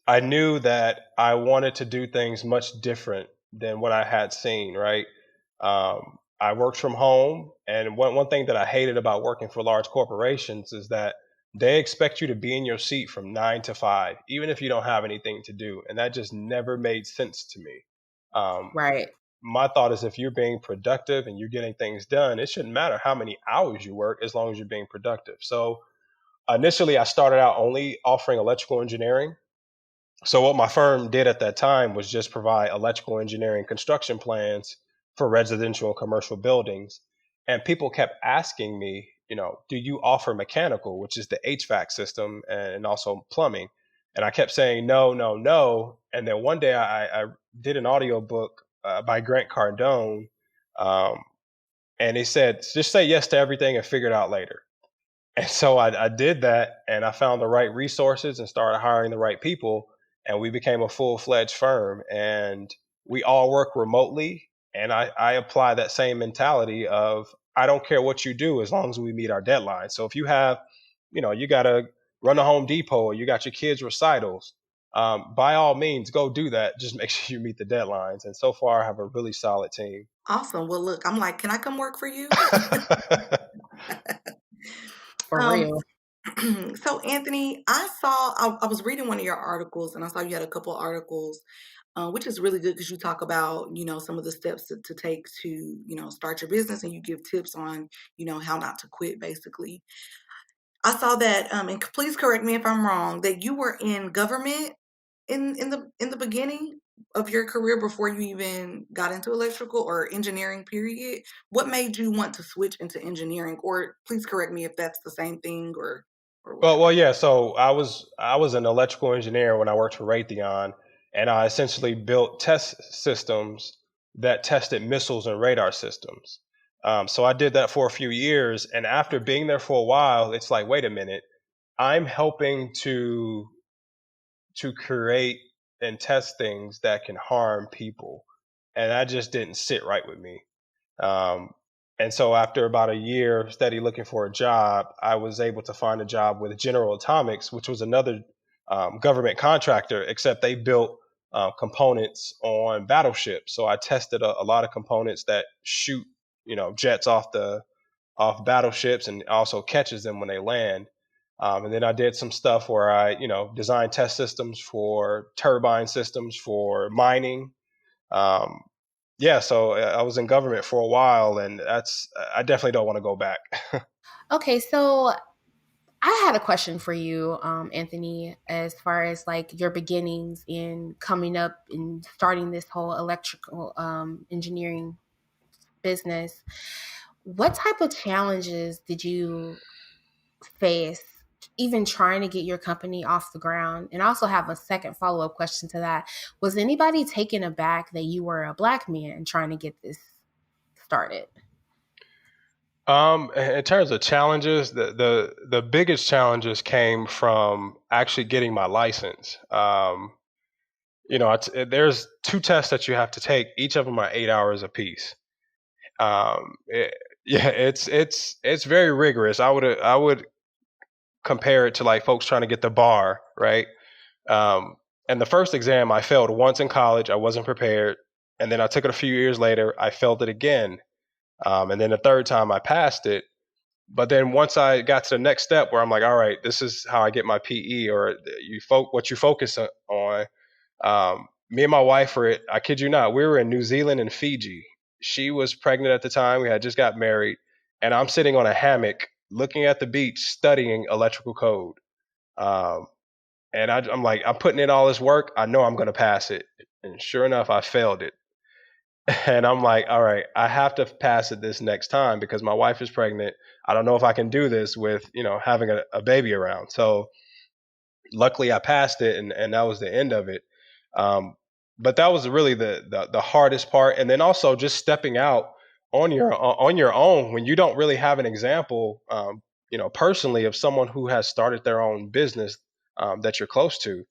Speaker 1: I knew that I wanted to do things much different than what I had seen, right? I worked from home, and one thing that I hated about working for large corporations is that they expect you to be in your seat from 9 to 5, even if you don't have anything to do. And that just never made sense to me. Um,
Speaker 3: Right.
Speaker 1: my thought is if you're being productive and you're getting things done, it shouldn't matter how many hours you work as long as you're being productive. So initially, I started out only offering electrical engineering. So what my firm did at that time was just provide electrical engineering construction plans for residential and commercial buildings. And people kept asking me, do you offer mechanical, which is the HVAC system, and also plumbing? And I kept saying no, no, no. And then one day I did an audio book by Grant Cardone, um, and he said, just say yes to everything and figure it out later. And so I did that, and I found the right resources and started hiring the right people, and we became a full-fledged firm. And we all work remotely, and I apply that same mentality of I don't care what you do as long as we meet our deadline. So if you have, you got to run to Home Depot or you got your kids' recitals, by all means, go do that. Just make sure you meet the deadlines. And so far, I have a really solid team.
Speaker 2: Awesome. Well, look, I'm like, can I come work for you?
Speaker 3: For
Speaker 2: Um,
Speaker 3: real.
Speaker 2: so Anthony, I was reading one of your articles, and I saw you had a couple of articles, which is really good because you talk about, some of the steps to take to, start your business, and you give tips on, how not to quit, basically. I saw that, and please correct me if I'm wrong, that you were in government in the beginning of your career before you even got into electrical or engineering, period. What made you want to switch into engineering? Or please correct me if that's the same thing or
Speaker 1: Well,
Speaker 2: whatever.
Speaker 1: yeah. So I was an electrical engineer when I worked for Raytheon, and I essentially built test systems that tested missiles and radar systems. So I did that for a few years, and after being there for a while, it's like, wait a minute, I'm helping to create and test things that can harm people, and that just didn't sit right with me. Um, and so after about a year steady looking for a job, I was able to find a job with General Atomics, which was another government contractor, except they built components on battleships. So I tested a lot of components that shoot, jets off battleships and also catches them when they land. And then I did some stuff where I, designed test systems for turbine systems for mining. Um, yeah, so I was in government for a while, and I definitely don't want to go back.
Speaker 3: Okay, so I had a question for you, Anthony, as far as like your beginnings in coming up and starting this whole electrical engineering business. What type of challenges did you face even trying to get your company off the ground? And I also have a second follow-up question to that. Was anybody taken aback that you were a Black man trying to get this started?
Speaker 1: In terms of challenges, the biggest challenges came from actually getting my license. There's two tests that you have to take. Each of them are 8 hours apiece. Yeah, it's very rigorous. I would compare it to like folks trying to get the bar, right? And the first exam I failed once in college. I wasn't prepared, and then I took it a few years later. I failed it again, and then the third time I passed it. But then once I got to the next step where I'm like, all right, this is how I get my PE, or what you focus on. Me and my wife were, I kid you not, we were in New Zealand and Fiji. She was pregnant at the time. We had just got married, and I'm sitting on a hammock looking at the beach studying electrical code. Um, and I'm like, I'm putting in all this work. I know I'm going to pass it. And sure enough, I failed it. And I'm like, all right, I have to pass it this next time because my wife is pregnant. I don't know if I can do this with, having a baby around. So luckily I passed it, and that was the end of it. Um, but that was really the hardest part. And then also just stepping out on your own when you don't really have an example, personally, of someone who has started their own business, that you're close to.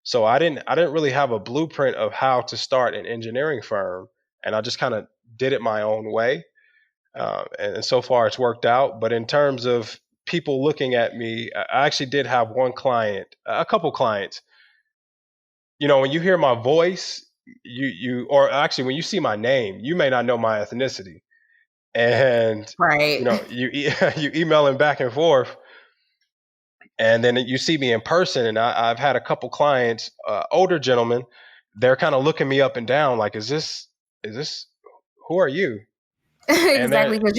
Speaker 1: So I didn't really have a blueprint of how to start an engineering firm, and I just kind of did it my own way. And so far it's worked out. But in terms of people looking at me, I actually did have one client, a couple clients. When you hear my voice, or actually when you see my name, you may not know my ethnicity, and
Speaker 3: Right.
Speaker 1: you emailing back and forth, and then you see me in person, and I've had a couple clients, older gentlemen, they're kind of looking me up and down, like, is this who are you? And
Speaker 3: Exactly,
Speaker 1: then
Speaker 3: because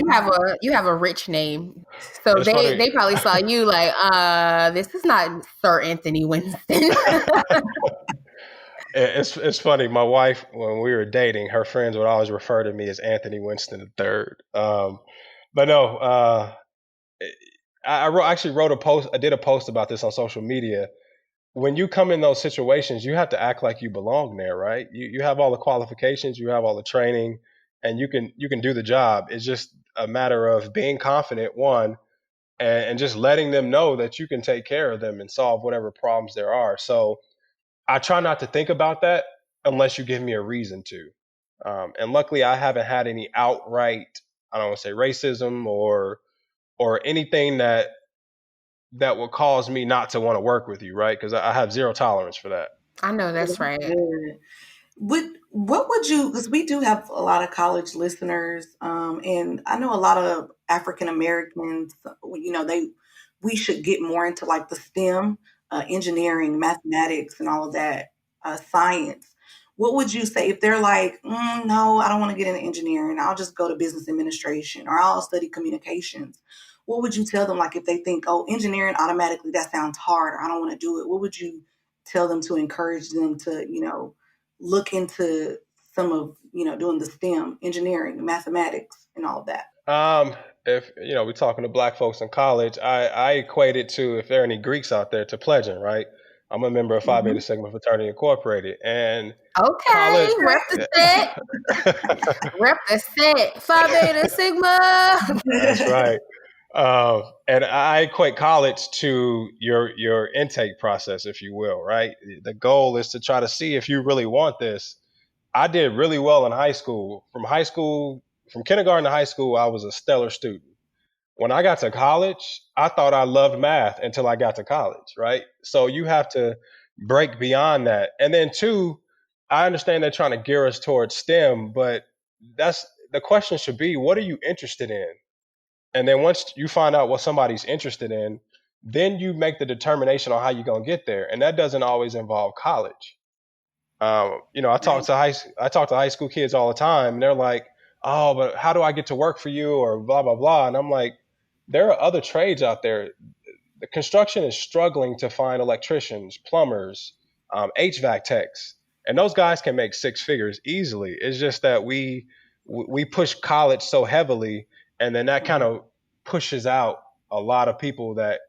Speaker 3: you have a rich name. So
Speaker 1: it's funny.
Speaker 3: they probably saw you like, this is not Sir Anthony Winston.
Speaker 1: It's funny. My wife, when we were dating, her friends would always refer to me as Anthony Winston III. But no, actually wrote a post. I did a post about this on social media. When you come in those situations, you have to act like you belong there, right? You have all the qualifications, you have all the training, and you can do the job. It's just a matter of being confident, one, and just letting them know that you can take care of them and solve whatever problems there are. So I try not to think about that unless you give me a reason to. And luckily, I haven't had any outright, I don't want to say racism or anything that would cause me not to want to work with you, right? Because I have zero tolerance for that.
Speaker 3: I know that's right.
Speaker 2: Good. What would you, because we do have a lot of college listeners, and I know a lot of African Americans, we should get more into like the STEM, engineering, mathematics, and all of that, science. What would you say if they're like, no, I don't want to get into engineering. I'll just go to business administration or I'll study communications. What would you tell them? Like if they think, oh, engineering automatically, that sounds hard, or I don't want to do it. What would you tell them to encourage them to, look into some of, doing the STEM, engineering, mathematics, and all of that?
Speaker 1: If we're talking to black folks in college, I equate it to, if there are any Greeks out there, to pledging, right? I'm a member of Phi
Speaker 2: Mm-hmm.
Speaker 1: Beta Sigma Fraternity Incorporated, and
Speaker 3: Okay,
Speaker 1: college.
Speaker 3: rep the set. Rep the set. Phi Beta Sigma.
Speaker 1: That's right. And I equate college to your intake process, if you will, right? The goal is to try to see if you really want this. I did really well in high school. From kindergarten to high school, I was a stellar student. When I got to college, I thought I loved math until I got to college, right? So you have to break beyond that. And then two, I understand they're trying to gear us towards STEM, but that's the question should be, what are you interested in? And then once you find out what somebody's interested in, then you make the determination on how you're gonna get there, and that doesn't always involve college.
Speaker 2: Right.
Speaker 1: I talk to high school kids all the time, and they're like, "Oh, but how do I get to work for you?" or blah blah blah, and I'm like, there are other trades out there. The construction is struggling to find electricians, plumbers, HVAC techs, and those guys can make six figures easily. It's just that we push college so heavily, and then that kind
Speaker 2: Mhm.
Speaker 1: of pushes out a lot of people that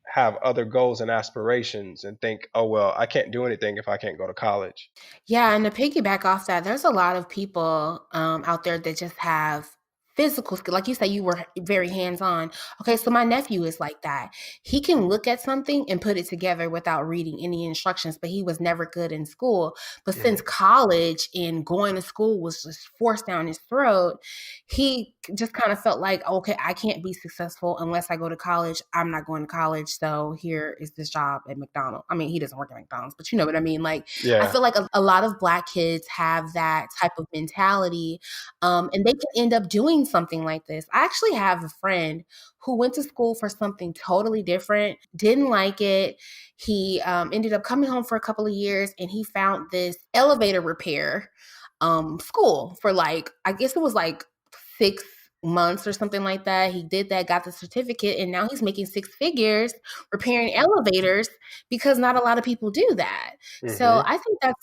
Speaker 1: have other goals and aspirations and think, oh well, I can't do anything if I can't go to college.
Speaker 3: Yeah, and to piggyback off that, there's a lot of people out there that just have physical skill. Like you said, you were very hands-on. Okay, so my nephew is like that. He can look at something and put it together without reading any instructions, but he was never good in school. But since
Speaker 1: Hmm.
Speaker 3: college and going to school was just forced down his throat, he just kind of felt like, okay, I can't be successful unless I go to college. I'm not going to college. So here is this job at McDonald's. I mean, he doesn't work at McDonald's, but you know what I mean? Like, I
Speaker 1: Yeah.
Speaker 3: feel like a lot of Black kids have that type of mentality, and they can end up doing something like this. I actually have a friend who went to school for something totally different, didn't like it. He ended up coming home for a couple of years, and he found this elevator repair school for like, I guess it was like 6 months or something like that. He did that, got the certificate, and now he's making six figures repairing elevators because not a lot of people do that. So
Speaker 1: Hmm.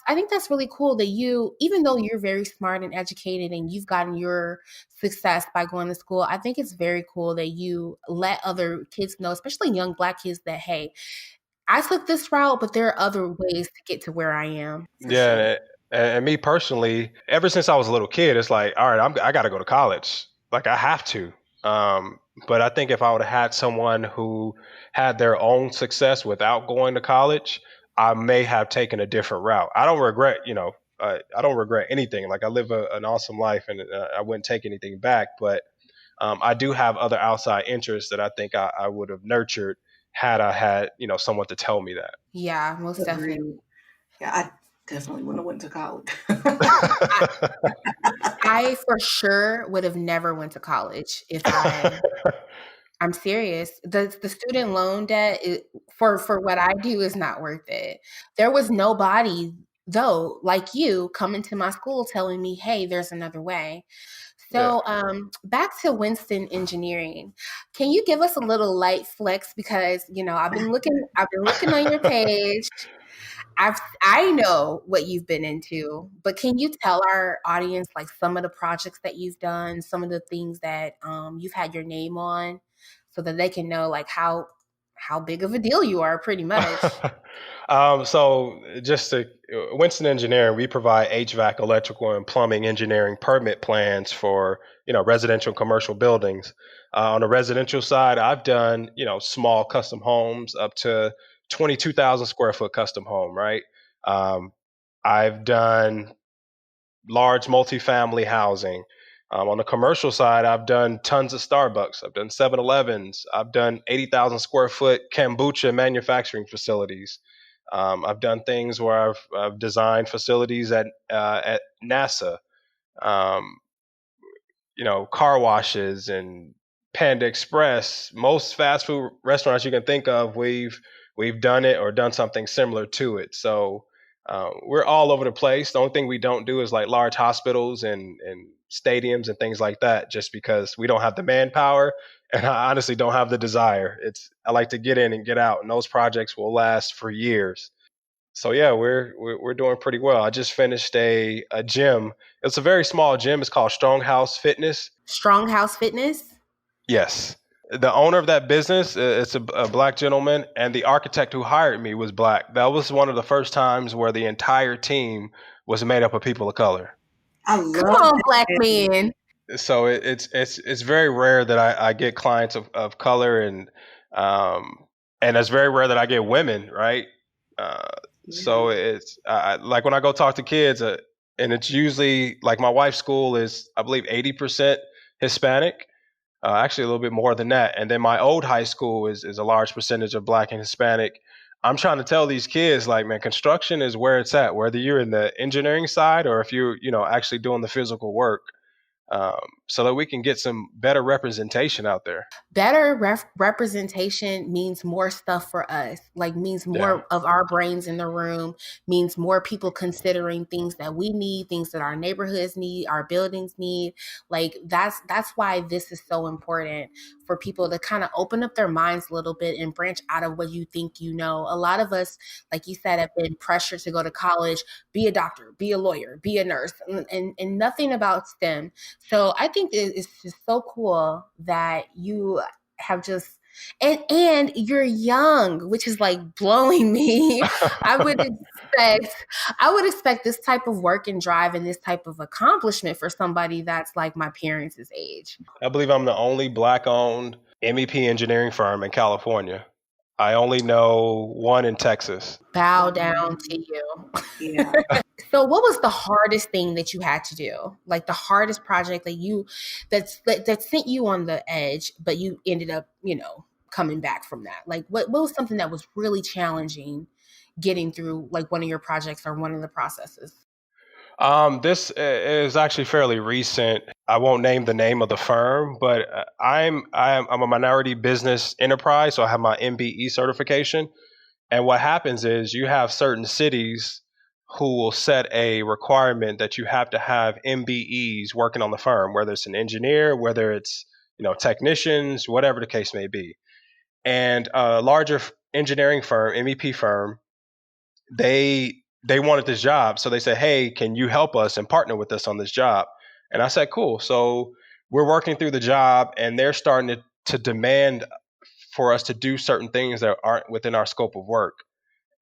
Speaker 3: I think that's really cool that you, even though you're very smart and educated and you've gotten your success by going to school, I think it's very cool that you let other kids know, especially young Black kids, that hey, I took this route, but there are other ways to get to where I am.
Speaker 2: For sure.
Speaker 1: Yeah, and me personally, ever since I was a little kid, it's like, all right, I got to go to college. Like I have to. But I think if I would have had someone who had their own success without going to college, I may have taken a different route. I don't regret, I don't regret anything. Like I live an awesome life, and I wouldn't take anything back. But I do have other outside interests that I think I would have nurtured had I had, someone to tell me that.
Speaker 3: Yeah, most definitely.
Speaker 2: Agreed. Yeah, I definitely wouldn't have went to college.
Speaker 3: I for sure would have never went to college if I'm serious. The student loan debt for what I do is not worth it. There was nobody though like you coming to my school telling me, "Hey, there's another way."
Speaker 1: Yeah.
Speaker 3: So, back to Winston Engineering. Can you give us a little light flex because, I've been looking on your page. I know what you've been into, but can you tell our audience like some of the projects that you've done, some of the things that you've had your name on, so that they can know like how big of a deal you are, pretty much.
Speaker 1: So just to Winston Engineering, we provide HVAC, electrical, and plumbing engineering permit plans for residential and commercial buildings. On the residential side, I've done small custom homes up to 22,000 square foot custom home. Right. Um, I've done large multifamily housing. On the commercial side, I've done tons of Starbucks. I've done 7-Elevens. I've done 80,000 square foot kombucha manufacturing facilities. I've done things where I've designed facilities at NASA. Um, car washes and Panda Express. Most fast food restaurants you can think of, we've done it or done something similar to it. So we're all over the place. The only thing we don't do is like large hospitals and stadiums and things like that, just because we don't have the manpower and I honestly don't have the desire. I like to get in and get out, and those projects will last for years. So yeah, we're doing pretty well. I just finished a gym. It's a very small gym. It's called Strong House Fitness.
Speaker 3: Strong House Fitness.
Speaker 1: Yes. The owner of that business, it's a black gentleman, and the architect who hired me was black. That was one of the first times where the entire team was made up of people of color.
Speaker 2: I
Speaker 3: Come
Speaker 2: love
Speaker 3: on, Black
Speaker 2: that.
Speaker 3: man.
Speaker 1: So it's very rare that I get clients of color, and it's very rare that I get women, right? Uh,
Speaker 2: Yeah.
Speaker 1: so it's like when I go talk to kids, and it's usually like my wife's school is, I believe, 80% Hispanic, actually a little bit more than that. And then my old high school is a large percentage of black and Hispanic. I'm trying to tell these kids, like, man, construction is where it's at, whether you're in the engineering side or if you're, actually doing the physical work, so that we can get some better representation out there.
Speaker 3: Better representation means more stuff for us, like means
Speaker 1: Yeah.
Speaker 3: more of our brains in the room, means more people considering things that we need, things that our neighborhoods need, our buildings need. Like that's why this is so important, for people to kind of open up their minds a little bit and branch out of what you think you know. A lot of us, like you said, have been pressured to go to college, be a doctor, be a lawyer, be a nurse, and nothing about STEM. So I think it's just so cool that you have just and you're young, which is like blowing me. I would expect this type of work and drive and this type of accomplishment for somebody that's like my parents' age.
Speaker 1: I believe I'm the only black-owned MEP engineering firm in California. I only know one in Texas.
Speaker 3: Bow down to you.
Speaker 2: Yeah.
Speaker 3: So what was the hardest thing that you had to do? Like the hardest project that sent you on the edge, but you ended up, coming back from that? Like what was something that was really challenging getting through like one of your projects or one of the processes?
Speaker 1: This is actually fairly recent. I won't name the name of the firm, but I'm a minority business enterprise, so I have my MBE certification. And what happens is you have certain cities who will set a requirement that you have to have MBEs working on the firm, whether it's an engineer, whether it's technicians, whatever the case may be. And a larger engineering firm, MEP firm, they wanted this job. So they said, hey, can you help us and partner with us on this job? And I said, cool. So we're working through the job and they're starting to demand for us to do certain things that aren't within our scope of work.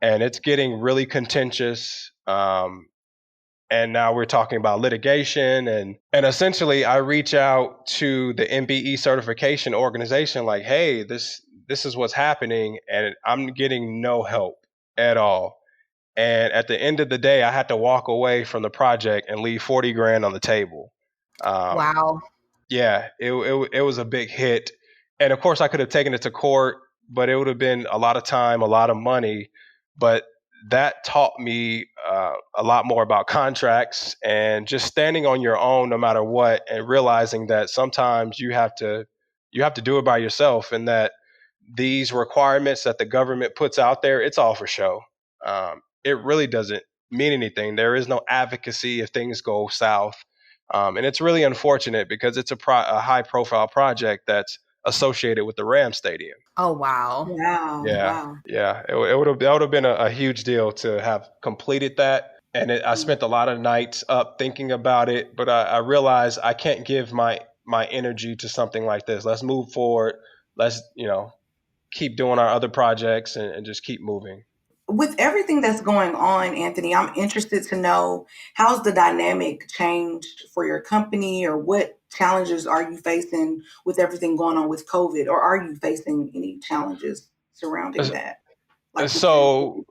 Speaker 1: And it's getting really contentious. And now we're talking about litigation. And essentially I reach out to the MBE certification organization like, hey, this is what's happening. And I'm getting no help at all. And at the end of the day, I had to walk away from the project and leave 40 grand on the table.
Speaker 3: Wow.
Speaker 1: Yeah, it was a big hit. And of course, I could have taken it to court, but it would have been a lot of time, a lot of money. But that taught me a lot more about contracts and just standing on your own no matter what, and realizing that sometimes you have to do it by yourself, and that these requirements that the government puts out there, it's all for show. It really doesn't mean anything. There is no advocacy if things go south. And it's really unfortunate because it's a high profile project that's associated with the Rams Stadium.
Speaker 3: Oh, wow.
Speaker 2: Wow.
Speaker 1: Yeah.
Speaker 2: Wow.
Speaker 1: Yeah. That would have been a huge deal to have completed that. And I spent a lot of nights up thinking about it, but I realized I can't give my energy to something like this. Let's move forward. Let's, keep doing our other projects and just keep moving.
Speaker 2: With everything that's going on, Anthony, I'm interested to know, how's the dynamic changed for your company, or what challenges are you facing with everything going on with COVID, or are you facing any challenges surrounding that?
Speaker 1: So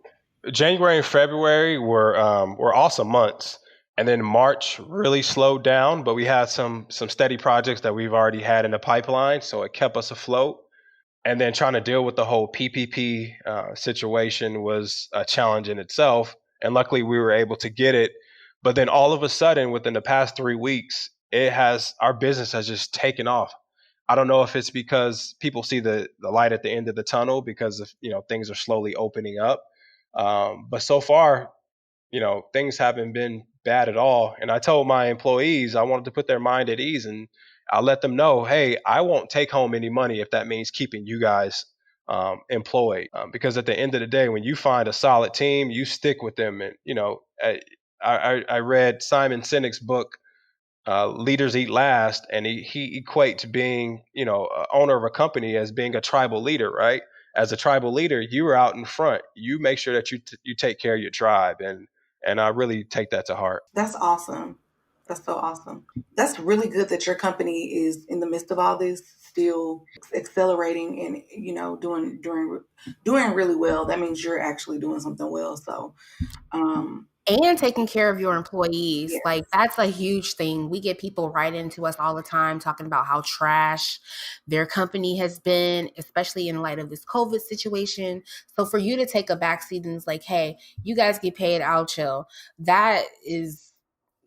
Speaker 1: January and February were awesome months. And then March really slowed down, but we had some steady projects that we've already had in the pipeline, so it kept us afloat. And then trying to deal with the whole PPP situation was a challenge in itself. And luckily we were able to get it. But then all of a sudden, within the past 3 weeks, our business has just taken off. I don't know if it's because people see the light at the end of the tunnel because of, things are slowly opening up. But so far, things haven't been bad at all. And I told my employees I wanted to put their mind at ease, and I'll let them know, hey, I won't take home any money if that means keeping you guys employed. Because at the end of the day, when you find a solid team, you stick with them. And, I read Simon Sinek's book, Leaders Eat Last, and he equates being, owner of a company as being a tribal leader, right? As a tribal leader, you are out in front. You make sure that you take care of your tribe. And I really take that to heart.
Speaker 2: That's awesome. That's so awesome. That's really good that your company is in the midst of all this still accelerating and doing really well. That means you're actually doing something well. So
Speaker 3: And taking care of your employees.
Speaker 2: Yes.
Speaker 3: Like, that's a huge thing. We get people right into us all the time talking about how trash their company has been, especially in light of this COVID situation. So for you to take a backseat and it's like, hey, you guys get paid, I'll chill. That is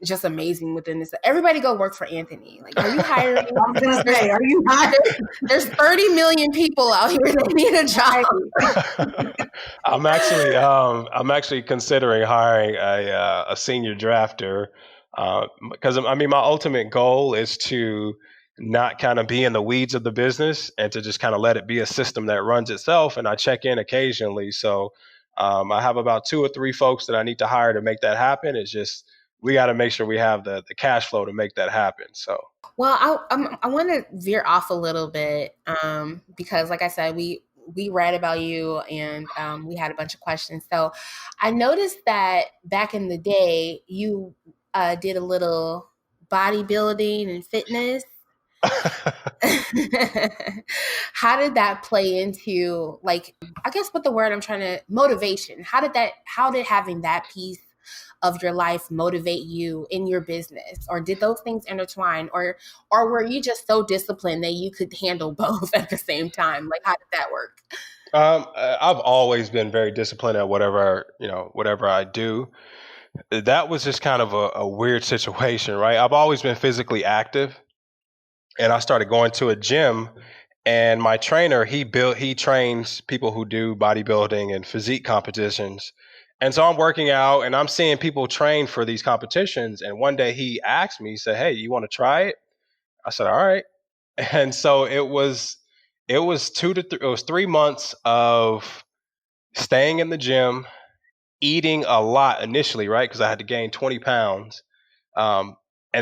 Speaker 3: just amazing within this. Everybody go work for Anthony. Like, are you hiring?
Speaker 2: I was gonna say, are you hiring?
Speaker 3: There's 30 million people out here that need a job.
Speaker 1: I'm actually considering hiring a senior drafter because I mean my ultimate goal is to not kind of be in the weeds of the business and to just kind of let it be a system that runs itself. And I check in occasionally, so I have about 2 or 3 folks that I need to hire to make that happen. It's just we got to make sure we have the cash flow to make that happen. So.
Speaker 3: Well, I want to veer off a little bit because, like I said, we read about you and we had a bunch of questions. So I noticed that back in the day, you did a little bodybuilding and fitness. How did that play into, like, I guess what the word I'm trying to, motivation? How did having that piece of your life motivate you in your business? Or did those things intertwine? Or were you just so disciplined that you could handle both at the same time? Like, how did that work?
Speaker 1: I've always been very disciplined at whatever I do. That was just kind of a weird situation, right? I've always been physically active, and I started going to a gym, and my trainer, he trains people who do bodybuilding and physique competitions. And so I'm working out and I'm seeing people train for these competitions. And one day he asked me, he said, "Hey, you want to try it?" I said, "All right." And so it was 3 months of staying in the gym, eating a lot initially, right? Because I had to gain 20 pounds. And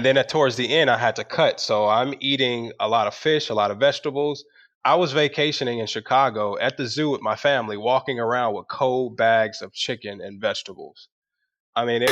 Speaker 1: then towards the end, I had to cut. So I'm eating a lot of fish, a lot of vegetables. I was vacationing in Chicago at the zoo with my family, walking around with cold bags of chicken and vegetables. I mean,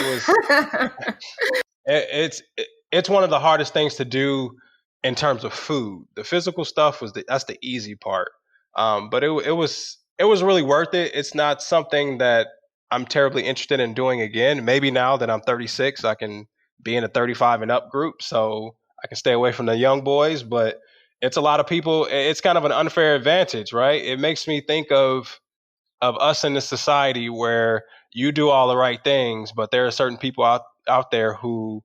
Speaker 1: it's one of the hardest things to do in terms of food. The physical stuff that's the easy part. But it was really worth it. It's not something that I'm terribly interested in doing again. Maybe now that I'm 36, I can be in a 35 and up group, so I can stay away from the young boys. But it's a lot of people. It's kind of an unfair advantage, right? It makes me think of us in this society where you do all the right things, but there are certain people out there who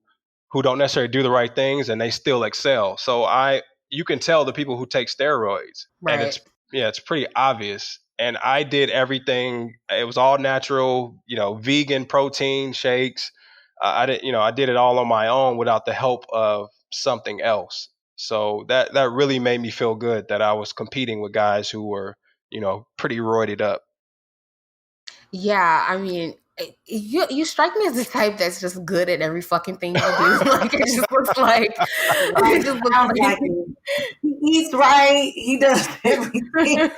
Speaker 1: don't necessarily do the right things and they still excel. So you can tell the people who take steroids,
Speaker 3: right.
Speaker 1: And it's pretty obvious. And I did everything. It was all natural, vegan protein shakes. I did it all on my own without the help of something else. So that really made me feel good that I was competing with guys who were, pretty roided up.
Speaker 3: Yeah, I mean, you strike me as the type that's just good at every fucking thing you do. Like, it just looks like
Speaker 2: he eats right. He does everything.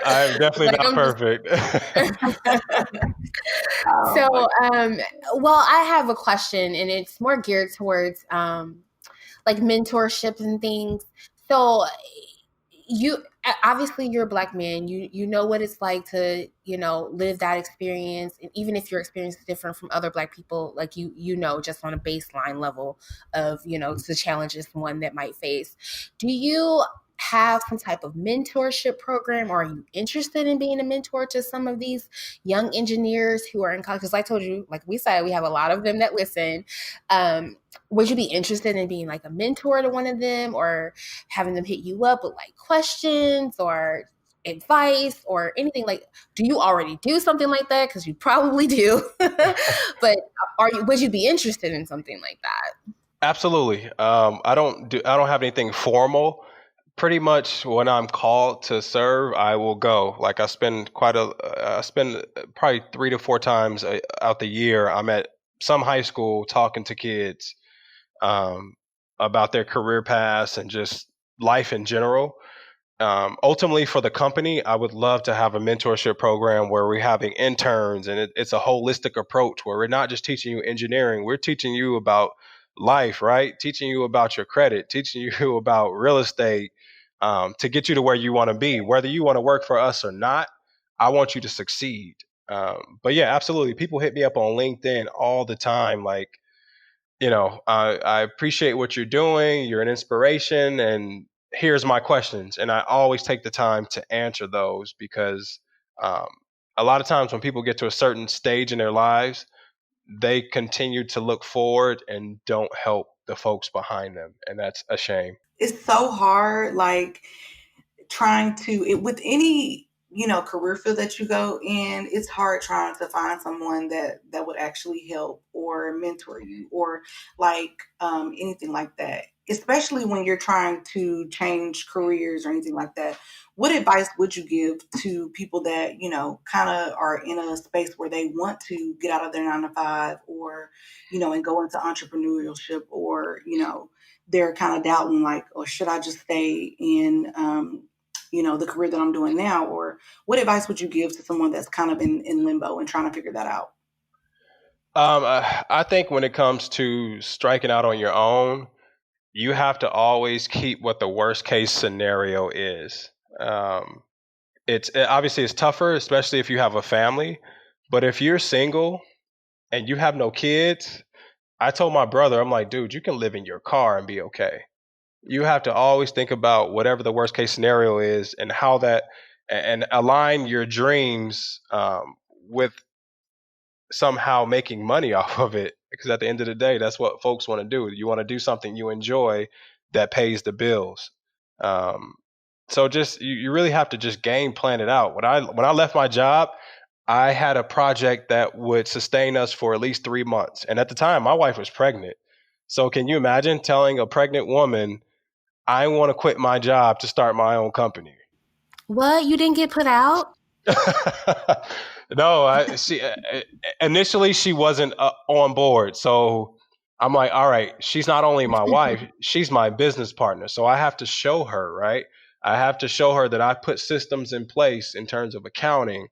Speaker 1: I'm definitely not perfect.
Speaker 3: So, well, I have a question, and it's more geared towards like mentorship and things. So, you're a Black man, you know what it's like to live that experience, and even if your experience is different from other Black people, like just on a baseline level of the challenges one that might face. Do you have some type of mentorship program, or are you interested in being a mentor to some of these young engineers who are in college? Because I told you, like we said, we have a lot of them that listen. Would you be interested in being like a mentor to one of them, or having them hit you up with like questions or advice or anything? Like, do you already do something like that? Because you probably do. But would you be interested in something like that?
Speaker 1: Absolutely. I don't have anything formal. Pretty much when I'm called to serve, I will go. Like I spend probably 3 to 4 times out the year. I'm at some high school talking to kids about their career paths and just life in general. Ultimately, for the company, I would love to have a mentorship program where we're having interns, and it's a holistic approach where we're not just teaching you engineering. We're teaching you about life, right? Teaching you about your credit, teaching you about real estate, to get you to where you want to be. Whether you want to work for us or not, I want you to succeed. But yeah, absolutely. People hit me up on LinkedIn all the time. Like, I appreciate what you're doing. You're an inspiration. And here's my questions. And I always take the time to answer those because um, a lot of times when people get to a certain stage in their lives, they continue to look forward and don't help the folks behind them. And that's a shame.
Speaker 2: It's so hard, like trying to with any career field that you go in, it's hard trying to find someone that would actually help or mentor you or like anything like that, especially when you're trying to change careers or anything like that. What advice would you give to people that kind of are in a space where they want to get out of their 9 to 5 or and go into entrepreneurship, or they're kind of doubting like, or should I just stay in the career that I'm doing now? Or what advice would you give to someone that's kind of in limbo and trying to figure that out?
Speaker 1: I think when it comes to striking out on your own, you have to always keep what the worst case scenario is. Obviously it's tougher, especially if you have a family. But if you're single and you have no kids, I told my brother, I'm like, dude, you can live in your car and be okay. You have to always think about whatever the worst case scenario is and how that and align your dreams with somehow making money off of it, because at the end of the day, that's what folks want to do. You want to do something you enjoy that pays the bills. um, so just you really have to just game plan it out. When I left my job, I had a project that would sustain us for at least 3 months, and at the time my wife was pregnant. So can you imagine telling a pregnant woman, I want to quit my job to start my own company?
Speaker 3: What? You didn't get put out?
Speaker 1: No, initially she wasn't on board. So I'm like, all right, she's not only my wife, she's my business partner. So I have to show her, right? I have to show her that I put systems in place in terms of accounting,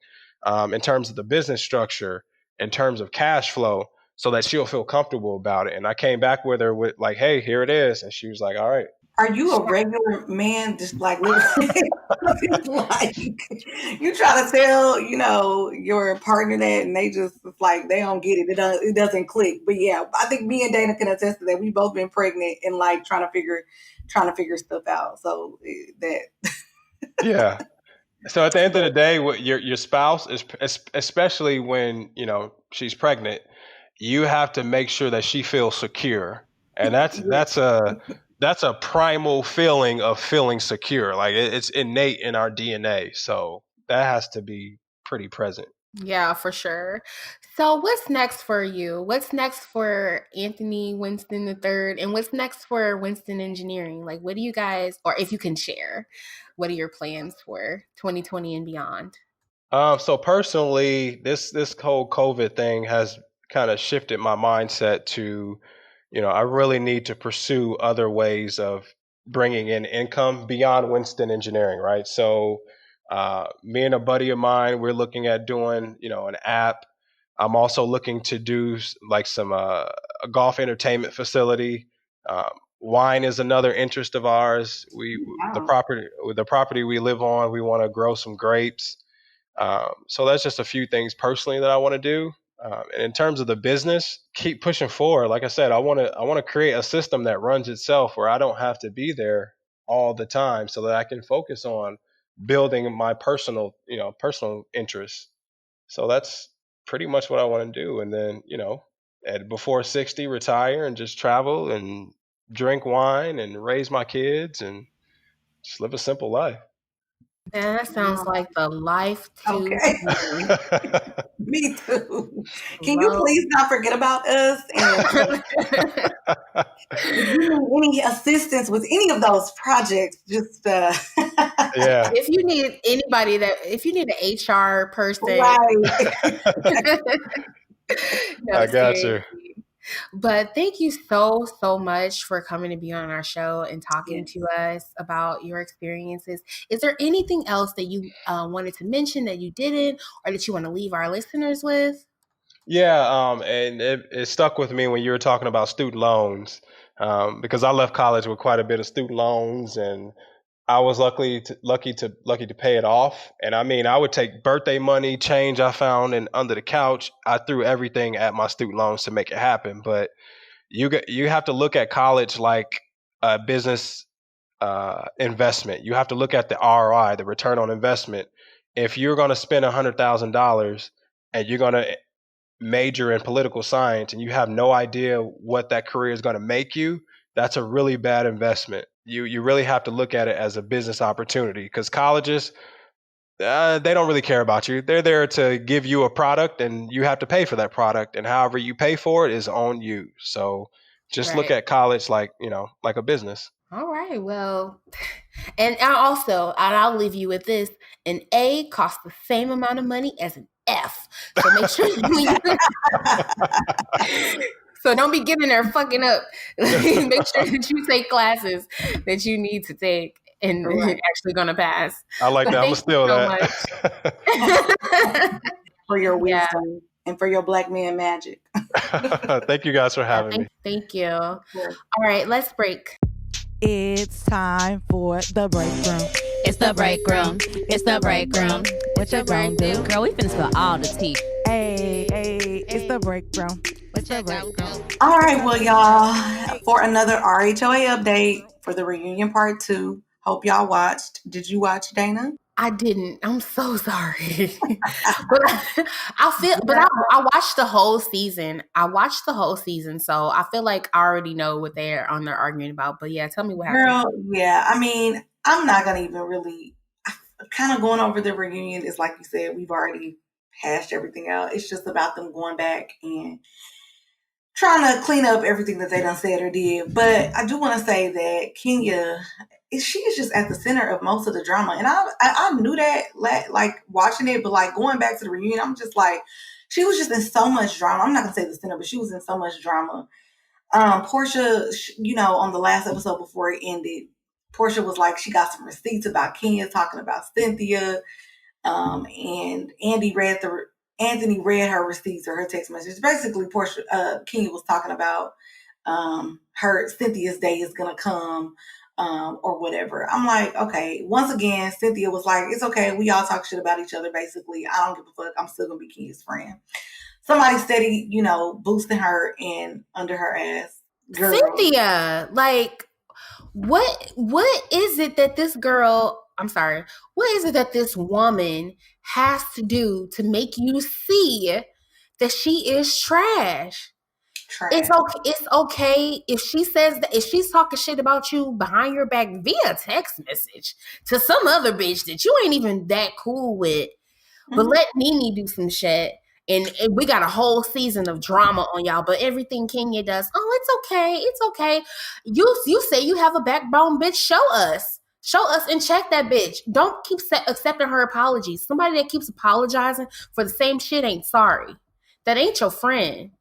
Speaker 1: in terms of the business structure, in terms of cash flow, so that she'll feel comfortable about it. And I came back with her with like, hey, here it is. And she was like, all right.
Speaker 2: Are you a regular man, just like literally? Like you try to tell your partner that, and they just, it's like they don't get it. It doesn't click. But yeah, I think me and Dana can attest to that. We've both been pregnant and like trying to figure stuff out. So that
Speaker 1: Yeah. So at the end of the day, what your spouse is, especially when she's pregnant, you have to make sure that she feels secure, and that's a primal feeling of feeling secure. Like it's innate in our DNA, so that has to be pretty present.
Speaker 3: Yeah, for sure. So what's next for you? What's next for Anthony Winston III? And what's next for Winston Engineering? Like, what do you guys, or if you can share, what are your plans for 2020 and beyond?
Speaker 1: So personally, this whole COVID thing has kind of shifted my mindset to, I really need to pursue other ways of bringing in income beyond Winston Engineering, right? So, me and a buddy of mine, we're looking at doing, an app. I'm also looking to do like some a golf entertainment facility. Um, Wine is another interest of ours.
Speaker 2: wow.
Speaker 1: The property we live on, we want to grow some grapes. So that's just a few things personally that I want to do. And in terms of the business, keep pushing forward. Like I said, I want to create a system that runs itself where I don't have to be there all the time, so that I can focus on building my personal interests. So that's pretty much what I want to do. And then, at before 60, retire and just travel and drink wine and raise my kids and just live a simple life.
Speaker 3: Man, that sounds like the life to
Speaker 2: Okay.
Speaker 3: me.
Speaker 2: Me too. Can you
Speaker 3: Slow.
Speaker 2: please not forget about us? And if you need any assistance with any of those projects, just
Speaker 1: Yeah.
Speaker 3: If you need anybody if you need an HR person,
Speaker 2: right.
Speaker 3: no,
Speaker 1: I got you.
Speaker 3: seriously. But thank you so, so much for coming to be on our show and talking
Speaker 2: Yes.
Speaker 3: to us about your experiences. Is there anything else that you wanted to mention that you didn't, or that you want to leave our listeners with?
Speaker 1: Yeah, and it stuck with me when you were talking about student loans, because I left college with quite a bit of student loans, and I was lucky to pay it off. And I mean, I would take birthday money, change I found and under the couch. I threw everything at my student loans to make it happen. But you have to look at college like a business investment. You have to look at the ROI, the return on investment. If you're going to spend $100,000 and you're going to major in political science and you have no idea what that career is going to make you, that's a really bad investment. You really have to look at it as a business opportunity because colleges, they don't really care about you. They're there to give you a product and you have to pay for that product. And however you pay for it is on you. So just look
Speaker 3: Right.
Speaker 1: at college like, like a business.
Speaker 3: All right. Well, and I'll leave you with this: an A costs the same amount of money as an F. So make sure so don't be getting there fucking up. Make sure that you take classes that you need to take and actually gonna pass.
Speaker 1: I like that. I'm gonna steal
Speaker 3: that.
Speaker 2: For your wisdom and for your black man magic.
Speaker 1: Thank you guys for having me.
Speaker 3: Thank you. All right, let's break.
Speaker 4: It's time for the break room.
Speaker 5: It's the break room. It's the break room. What you gonna do? Girl, we finna spill all the tea.
Speaker 4: Hey, it's the break room. What you gonna do?
Speaker 2: All right, well, y'all, for another RHOA update for the reunion part 2. Hope y'all watched. Did you watch, Dana?
Speaker 3: I didn't. I'm so sorry. But I watched the whole season. So I feel like I already know what they're arguing about. But yeah, tell me what happened.
Speaker 2: Girl, yeah. I mean, I'm not gonna even really kind of going over the reunion is like you said, we've already hashed everything out. It's just about them going back and trying to clean up everything that they done said or did. But I do want to say that Kenya, she is just at the center of most of the drama. And I knew that, like, watching it, but, like, going back to the reunion, I'm just like, she was just in so much drama. I'm not going to say the center, but she was in so much drama. Portia, on the last episode before it ended, Portia was like, she got some receipts about Kenya talking about Cynthia. And Anthony read her receipts or her text messages. Basically, Kenya was talking about her Cynthia's day is gonna come, or whatever. I'm like, okay. Once again, Cynthia was like, it's okay. We all talk shit about each other. Basically, I don't give a fuck. I'm still gonna be Kenya's friend. Somebody steady, boosting her and under her ass. Girl.
Speaker 3: Cynthia, like, what is it that this girl? I'm sorry. What is it that this woman has to do to make you see that she is trash? It's okay if she says that, if she's talking shit about you behind your back via text message to some other bitch that you ain't even that cool with. Mm-hmm. But let Nene do some shit. And we got a whole season of drama on y'all, but everything Kenya does, it's okay. It's okay. You say you have a backbone, bitch. Show us and check that bitch. Don't keep accepting her apologies. Somebody that keeps apologizing for the same shit ain't sorry. That ain't your friend.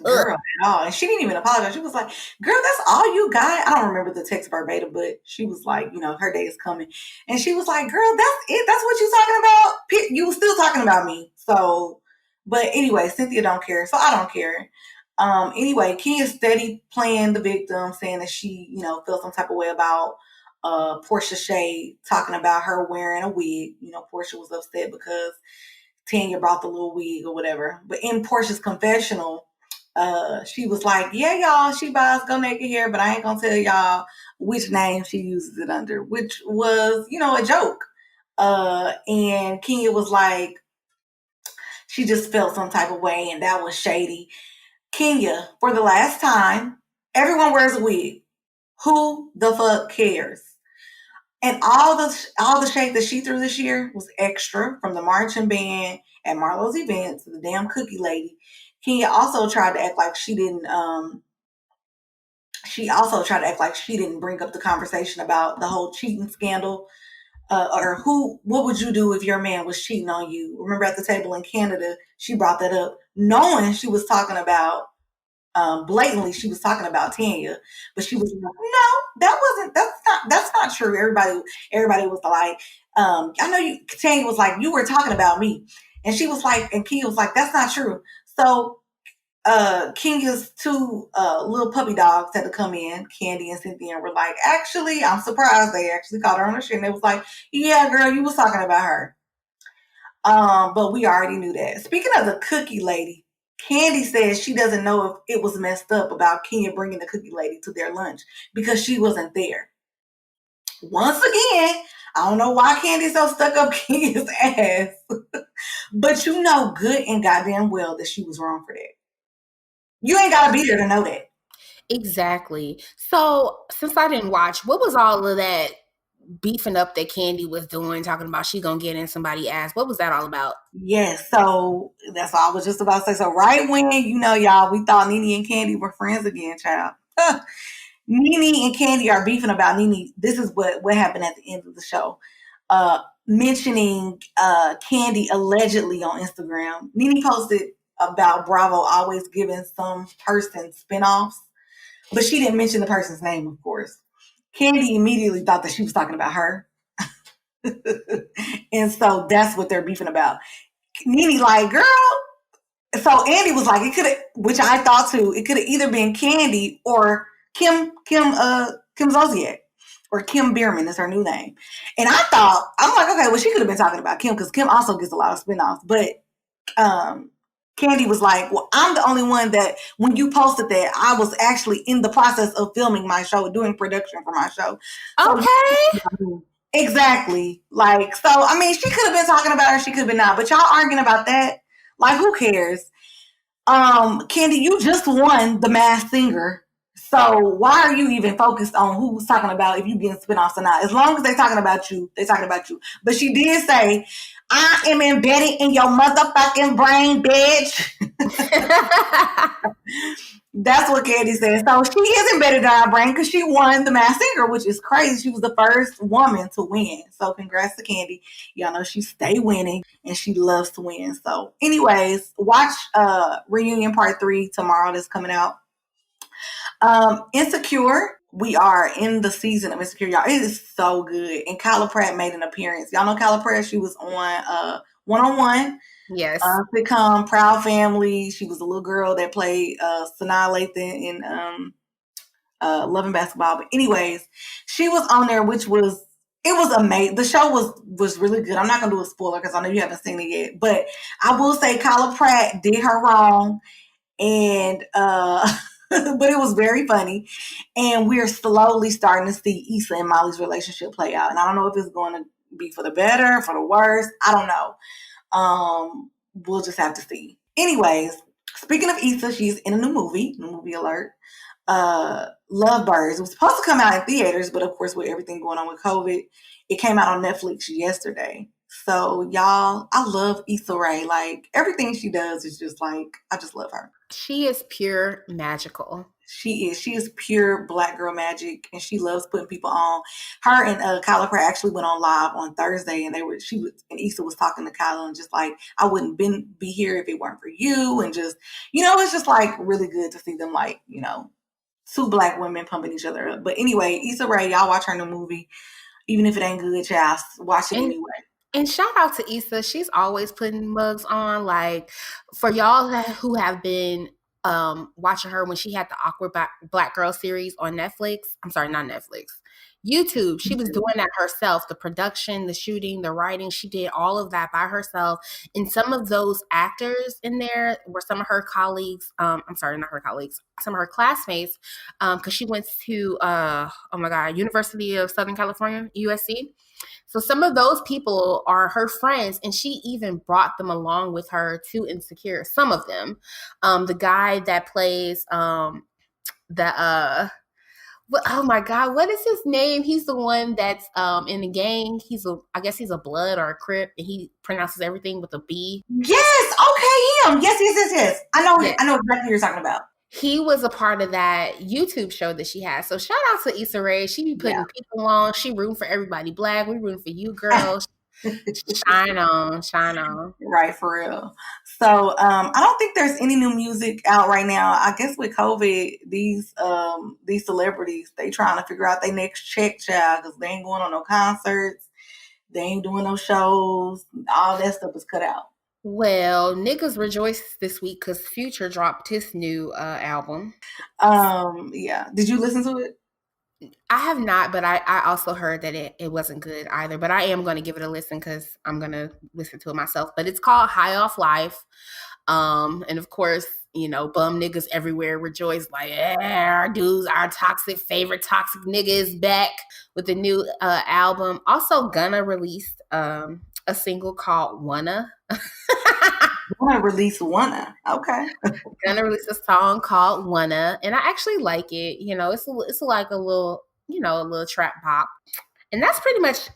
Speaker 2: Girl, at all. And she didn't even apologize. She was like, girl, that's all you got. I don't remember the text verbatim, but she was like, her day is coming. And she was like, girl, that's it. That's what you talking about? You were still talking about me. So, but anyway, Cynthia don't care. So I don't care. Anyway, Kenya's steady playing the victim, saying that she, felt some type of way about Portia Shade, talking about her wearing a wig. Portia was upset because Tanya brought the little wig or whatever. But in Portia's confessional, she was like, yeah, y'all, she buys Go Naked hair, but I ain't gonna tell y'all which name she uses it under, which was, a joke. And Kenya was like, she just felt some type of way, and that was shady. Kenya, for the last time, everyone wears a wig. Who the fuck cares? And all the shade that she threw this year was extra, from the marching band at Marlo's event to the damn cookie lady. Kenya also tried to act like she didn't. She also tried to act like she didn't bring up the conversation about the whole cheating scandal, or what would you do if your man was cheating on you? Remember at the table in Canada, she brought that up, knowing she was talking about blatantly. She was talking about Tanya, but she was like, no, that's not true. Everybody was like, I know you. Tanya was like, you were talking about me, and she was like, and Kenya was like, that's not true. So Kenya's two little puppy dogs had to come in, Candy and Cynthia, and were like, actually, I'm surprised they actually caught her on the shit. And they was like, yeah, girl, you was talking about her. But we already knew that. Speaking of the cookie lady, Candy says she doesn't know if it was messed up about Kenya bringing the cookie lady to their lunch because she wasn't there. Once again, I don't know why Candy's so stuck up Kenya's ass. But you know good and goddamn well that she was wrong for that. You ain't got to be there to know that.
Speaker 3: Exactly. So, since I didn't watch, what was all of that beefing up that Candy was doing, talking about she gonna get in somebody's ass? What was that all about?
Speaker 2: Yes, so that's all I was just about to say. So right when, y'all, we thought Nene and Candy were friends again, child. Nene and Candy are beefing about Nene. This is what happened at the end of the show. Mentioning Candy allegedly on Instagram. Nene posted about Bravo always giving some person spinoffs, but she didn't mention the person's name, of course. Candy immediately thought that she was talking about her. And so that's what they're beefing about. Nene like, girl. So Andy was like, it could have, which I thought too, it could have either been Candy or Kim Zolciak, or Kim Bierman is her new name. And I thought, I'm like, okay, well, she could have been talking about Kim because Kim also gets a lot of spinoffs. But Candy was like, well, I'm the only one that when you posted that, I was actually in the process of filming my show, doing production for my show. So,
Speaker 3: Okay.
Speaker 2: Exactly. Like, so, I mean, she could have been talking about her, she could have been not, but y'all arguing about that? Like, who cares? Candy, you just won The Masked Singer. So why are you even focused on who's talking about if you getting spinoffs or not? As long as they're talking about you, they're talking about you. But she did say, I am embedded in your motherfucking brain, bitch. That's what Candy said. So she is embedded in our brain because she won The Masked Singer, which is crazy. She was the first woman to win. So congrats to Candy. Y'all know she stay winning and she loves to win. So anyways, watch Reunion Part 3 tomorrow that's coming out. Insecure. We are in the season of Insecure, y'all. It is so good. And Kyla Pratt made an appearance. Y'all know Kyla Pratt? She was on One-on-One.
Speaker 3: Yes.
Speaker 2: Sitcom Proud Family. She was a little girl that played Sanaa Lathan in Love and Basketball. But anyways, she was on there, which was, it was amazing. The show was really good. I'm not gonna do a spoiler because I know you haven't seen it yet. But I will say Kyla Pratt did her wrong, and but it was very funny. And we're slowly starting to see Issa and Molly's relationship play out. And I don't know if it's going to be for the better, for the worse. I don't know. We'll just have to see. Anyways, speaking of Issa, she's in a new movie alert. Lovebirds. It was supposed to come out in theaters, but of course, with everything going on with COVID, it came out on Netflix yesterday. So y'all, I love Issa Rae. Like everything she does is just like, I just love her.
Speaker 3: She is pure magical.
Speaker 2: She is pure black girl magic, and she loves putting people on. Her and Kyla Pratt actually went on live on Thursday, and and Issa was talking to Kyla and just like, I wouldn't be here if it weren't for you, and just, it's just like really good to see them, like, two black women pumping each other up. But anyway, Issa Rae, y'all watch her new movie, even if it ain't good, y'all watch it anyway.
Speaker 3: And shout out to Issa. She's always putting mugs on. Like, for y'all who have been watching her when she had the Awkward Black Girl series on Netflix. I'm sorry, not Netflix. YouTube. She was doing that herself. The production, the shooting, the writing. She did all of that by herself. And some of those actors in there were some of her colleagues. I'm sorry, not her colleagues. Some of her classmates. Because she went to, University of Southern California, USC. So some of those people are her friends, and she even brought them along with her to Insecure. Some of them. The guy that plays oh my God, what is his name? He's the one that's in the gang. I guess he's a Blood or a Crip, and he pronounces everything with a B.
Speaker 2: Yes, okay, him. Yes. I know exactly what you're talking about.
Speaker 3: He was a part of that YouTube show that she has. So shout out to Issa Rae. She be putting people on. She rooting for everybody black. We rooting for you, girls. Shine on.
Speaker 2: Right, for real. So I don't think there's any new music out right now. I guess with COVID, these celebrities, they trying to figure out their next check, child, because they ain't going on no concerts. They ain't doing no shows. All that stuff is cut out.
Speaker 3: Well, niggas rejoice this week because Future dropped his new album.
Speaker 2: Yeah. Did you listen to it?
Speaker 3: I have not, but I also heard that it wasn't good either. But I am going to give it a listen because I'm going to listen to it myself. But it's called High Off Life. And of course, you know, bum niggas everywhere rejoice like, yeah, our dudes, our favorite toxic nigga is back with a new album. Also, Gunna released a single called Wanna.
Speaker 2: Wanna release Wanna. Okay.
Speaker 3: Gunna released a song called Wanna, and I actually like it. You know, it's like a little, you know, a little trap pop. And that's pretty much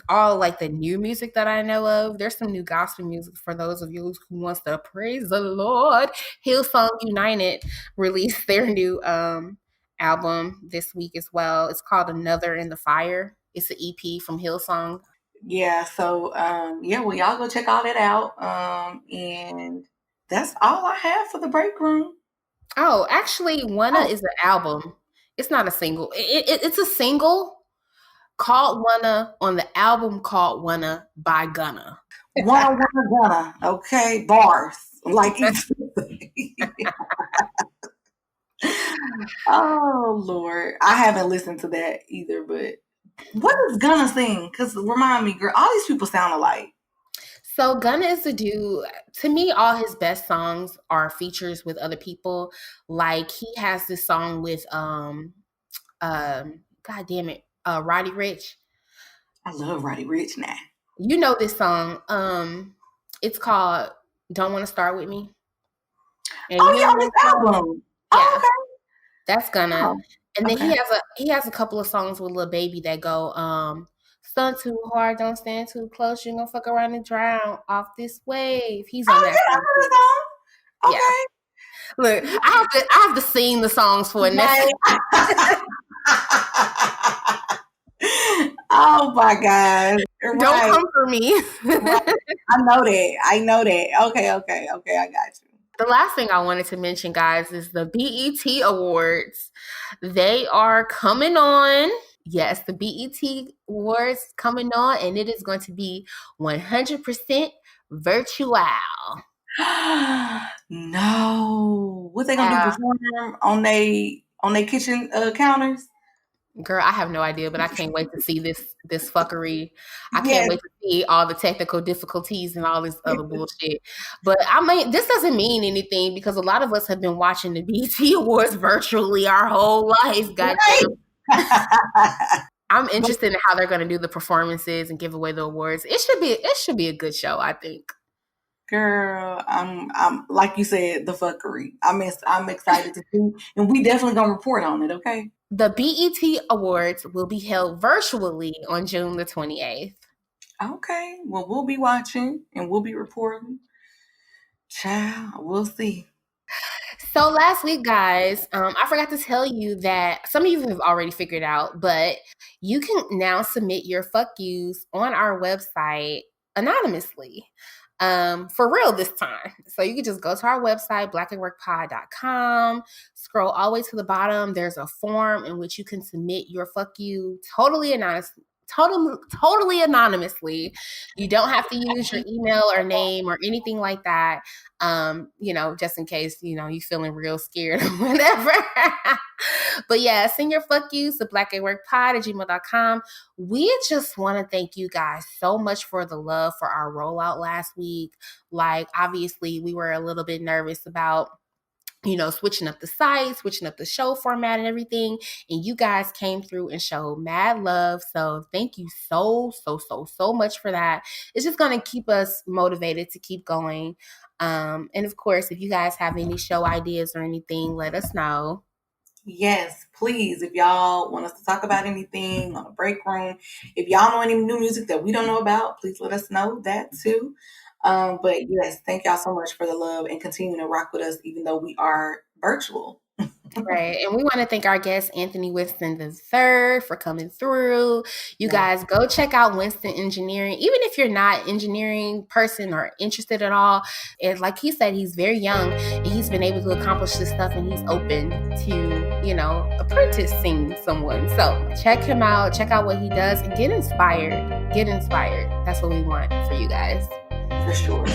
Speaker 3: all like the new music that I know of. There's some new gospel music for those of you who wants to praise the Lord. Hillsong United released their new album this week as well. It's called Another in the Fire. It's an EP from Hillsong.
Speaker 2: Yeah, so well, y'all go check all that out. And that's all I have for the break room.
Speaker 3: Oh, actually, Wanna is an album. It's not a single. It's a single called Wanna on the album called Wanna by Gunna.
Speaker 2: Wanna. Okay, bars. Like oh Lord. I haven't listened to that either, but what does Gunna sing? Because remind me, girl, all these people sound alike.
Speaker 3: So Gunna is the dude. To me, all his best songs are features with other people. Like he has this song with God damn it, Roddy Ricch.
Speaker 2: I love Roddy Ricch now.
Speaker 3: You know this song. It's called "Don't Want to Start with Me."
Speaker 2: And on this album.
Speaker 3: Yeah,
Speaker 2: oh, okay.
Speaker 3: That's Gunna. And then he has a couple of songs with Lil Baby that go, "Stun too hard, don't stand too close. You're gonna fuck around and drown off this wave." He's on that song.
Speaker 2: Okay.
Speaker 3: Yeah. Look, I have to sing the songs for it.
Speaker 2: Oh my God.
Speaker 3: Don't come for me.
Speaker 2: Right. I know that. Okay, I got you.
Speaker 3: The last thing I wanted to mention, guys, is the BET Awards. They are coming on. Yes, the BET Awards coming on, and it is going to be 100% virtual.
Speaker 2: No. What they gonna do, perform on they kitchen counters?
Speaker 3: Girl, I have no idea, but I can't wait to see this fuckery. I can't wait to see all the technical difficulties and all this other bullshit. But I mean, this doesn't mean anything because a lot of us have been watching the BET Awards virtually our whole life. Goddamn. I'm interested in how they're going to do the performances and give away the awards. It should be a good show, I think.
Speaker 2: Girl, I'm like you said, the fuckery. I'm excited to see, and we definitely gonna report on it. Okay.
Speaker 3: The BET Awards will be held virtually on June the 28th.
Speaker 2: Okay. Well, we'll be watching and we'll be reporting. Child, we'll see.
Speaker 3: So last week, guys, I forgot to tell you that some of you have already figured out, but you can now submit your fuck yous on our website anonymously. For real this time. So you can just go to our website, blackandworkpod.com, scroll all the way to the bottom. There's a form in which you can submit your fuck you totally anonymously. You don't have to use your email or name or anything like that. Just in case, you feeling real scared or whatever. But yeah, send your fuck yous to blackandworkpod@gmail.com. We just want to thank you guys so much for the love for our rollout last week. Like, obviously, we were a little bit nervous about switching up the site, switching up the show format and everything. And you guys came through and showed mad love. So thank you so much for that. It's just going to keep us motivated to keep going. And of course, if you guys have any show ideas or anything, let us know.
Speaker 2: Yes, please. If y'all want us to talk about anything on the break room, if y'all know any new music that we don't know about, please let us know that too. But yes, thank y'all so much for the love and continuing to rock with us, even though we are virtual.
Speaker 3: Right. And we want to thank our guest, Anthony Winston III, for coming through. You guys go check out Winston Engineering. Even if you're not engineering person or interested at all, and like he said, he's very young and he's been able to accomplish this stuff and he's open to, apprenticing someone. So check him out, check out what he does and get inspired. Get inspired. That's what we want for you guys.
Speaker 2: For sure.